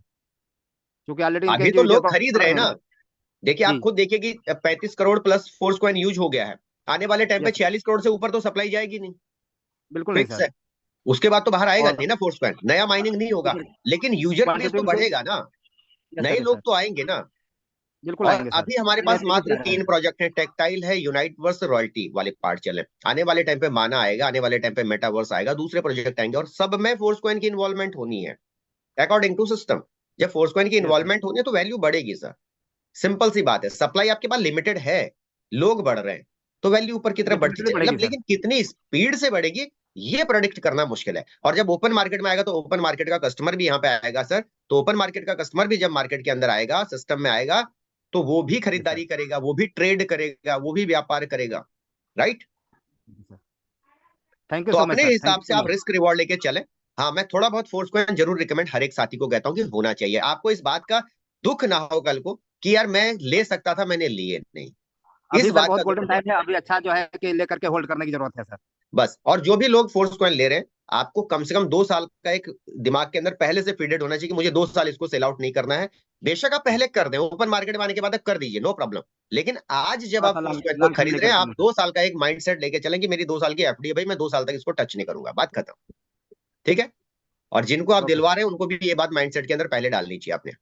क्योंकि ऑलरेडी इनके अभी जो तो यूजर लोग खरीद बढ़ रहे रहे हैं हैं ना, ना। देखिए आप जी। खुद देखिए कि 35 crore plus force coin use हो गया है, आने वाले टाइम पे यस। 46 करोड़ से ऊपर तो सप्लाई जाएगी नहीं, बिल्कुल नहीं फिक्स सर। है। उसके बाद तो बाहर आएगा और नहीं ना फोर्स कॉइन, नया माइनिंग नहीं होगा, लेकिन यूजर बेस क्वांटिटी तो में। बढ़ेगा ना, यस नए सर। यस लोग सर। तो आएंगे ना। बिल्कुल और आएंगे सर। अभी हमारे मैं पास तेजी से मात्र आ रहा 3 हूँ। प्रोजेक्ट है, टेक्टाइल है, यूनाइटवर्स, रॉयल्टी वाले पार्ट चले। आने वाले टाइम पे माना आएगा, आने वाले टाइम पे मेटावर्स आएगा, दूसरे प्रोजेक्ट आएंगे, और सब में फोर्स कॉइन की इन्वॉल्वमेंट होनी है अकॉर्डिंग टू सिस्टम। जब फोर्स कॉइन की यस सर। इन्वॉल्वमेंट होनी है तो वैल्यू बढ़ेगी सर, सिंपल सी बात है। सप्लाई आपके पास लिमिटेड है, लोग बढ़ रहे हैं, तो वैल्यू ऊपर की तरफ बढ़ती डेफिनेटली चली, बढ़ेगी मतलब सर। लेकिन कितनी स्पीड से बढ़ेगी ये प्रोडिक्ट करना मुश्किल है। और जब ओपन मार्केट में आएगा तो ओपन मार्केट का कस्टमर भी यहाँ पे आएगा सर, तो ओपन मार्केट का कस्टमर भी जब मार्केट के अंदर आएगा, सिस्टम में आएगा, तो वो भी यस सर। खरीदारी करेगा, वो भी ट्रेड करेगा, वो भी व्यापार करेगा, राइट। थैंक यू तो सो मच अपने सर, थैंक हिसाब यू से सो आप मच। रिस्क रिवॉर्ड लेके चले। हाँ, मैं थोड़ा बहुत फोर्स को जरूर रिकमेंड हर एक साथी को कहता हूँ कि होना चाहिए, आपको इस बात का दुख ना हो कल को कि यार मैं ले सकता था मैंने लिए नहीं, इस अभी सर बात बहुत का दुख गोल्डन मत। टाइम है, अभी अच्छा जो है कि लेकर के होल्ड करने की जरूरत है सर। बस, और जो भी लोग फोर्स कॉइन ले रहे हैं, आपको कम से कम 2 साल का एक दिमाग के अंदर पहले से फीडेड होना चाहिए कि मुझे 2 साल इसको सेल आउट नहीं करना है। बेशक आप पहले कर दें, ओपन मार्केट में आने के बाद आप कर दीजिए, नो प्रॉब्लम, लेकिन आज जब थोड़ा आप सा फोर्स लॉन्ग कॉइन को लॉन्ग टर्म खरीद रहे लेकर हैं, आप चलें सर। 2 साल का एक माइंड लेके चलें कि मेरी 2 साल की एफडी है भाई, मैं 2 साल तक इसको टच नहीं करूंगा, बात खत्म, ठीक है। और जिनको आप ओके दिलवा सर। रहे हैं उनको भी ये बात माइंडसेट के अंदर पहले डालनी चाहिए आपने।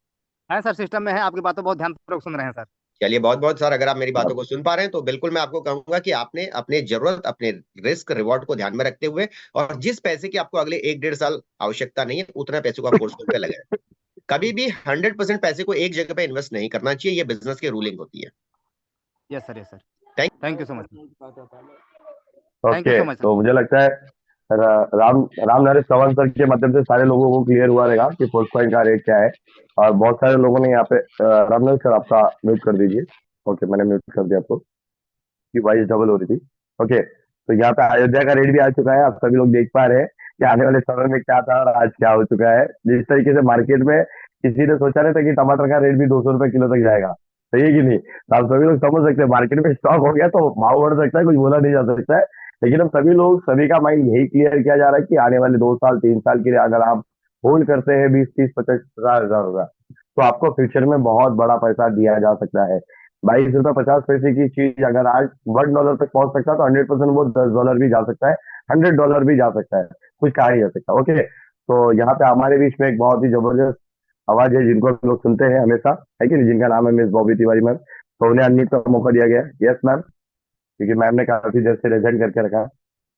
है सर, सिस्टम में है, आपकी बातों बहुत ध्यानपूर्वक सुन रहे हैं सर। चलिए, बहुत बहुत सर, अगर आप मेरी बातों को सुन पा रहे हैं तो बिल्कुल मैं आपको कहूंगा कि आपने अपने जरूरत, अपने रिस्क रिवॉर्ड को ध्यान में रखते हुए, और जिस पैसे की आपको अगले 1-1.5 साल आवश्यकता नहीं है, उतना पैसे को आप फोर्स पे लगाएं। कभी भी 100% पैसे को एक जगह पे इन्वेस्ट नहीं करना चाहिए, ये बिजनेस की रूलिंग होती है। Yes sir. Yes sir. Thank thank you so much. Thank you okay, so much sir. तो मुझे लगता है राम राम नरेश चौहान सर के माध्यम से सारे लोगों को क्लियर हुआ रहेगा कि फोर्स का रेट क्या है। और बहुत सारे लोगों ने यहाँ पे राम नरेश सर आपका म्यूट कर दीजिए। ओके, मैंने म्यूट कर दिया आपको कि वॉइस डबल हो रही थी। ओके, तो यहाँ पे अयोध्या का रेट भी आ चुका है, आप सभी लोग देख पा रहे हैं कि आने वाले समय में क्या था और आज क्या हो चुका है। जिस तरीके से मार्केट में किसी ने सोचा नहीं था कि टमाटर का रेट भी 200 रुपए किलो तक जाएगा, सही है कि नहीं? तो आप सभी लोग समझ सकते हैं मार्केट में स्टॉक हो गया तो भाव बढ़ सकता है, कुछ बोला नहीं जा सकता है। लेकिन हम सभी लोग, सभी का माइंड यही क्लियर किया जा रहा है कि आने वाले 2 साल 3 साल के लिए अगर आप होल्ड करते हैं 20 30 50 50 हजार, तो आपको फ्यूचर में बहुत बड़ा पैसा दिया जा सकता है। 22 रुपये 50 पैसे की चीज अगर आज $1 तक पहुंच सकता है तो 100% वो $10 भी जा सकता है, $100 भी जा सकता है, कुछ कहा नहीं जा सकता। ओके, तो यहाँ पे हमारे बीच में एक बहुत ही जबरदस्त आवाज है जिनको हम लोग सुनते हैं हमेशा, है कि नहीं, जिनका नाम है मिस बॉबी तिवारी मैम। तो उन्हें अनम्यूट का मौका दिया गया। यस मैम, क्योंकि मैम ने काफी देर से रिजेंट करके रखा है।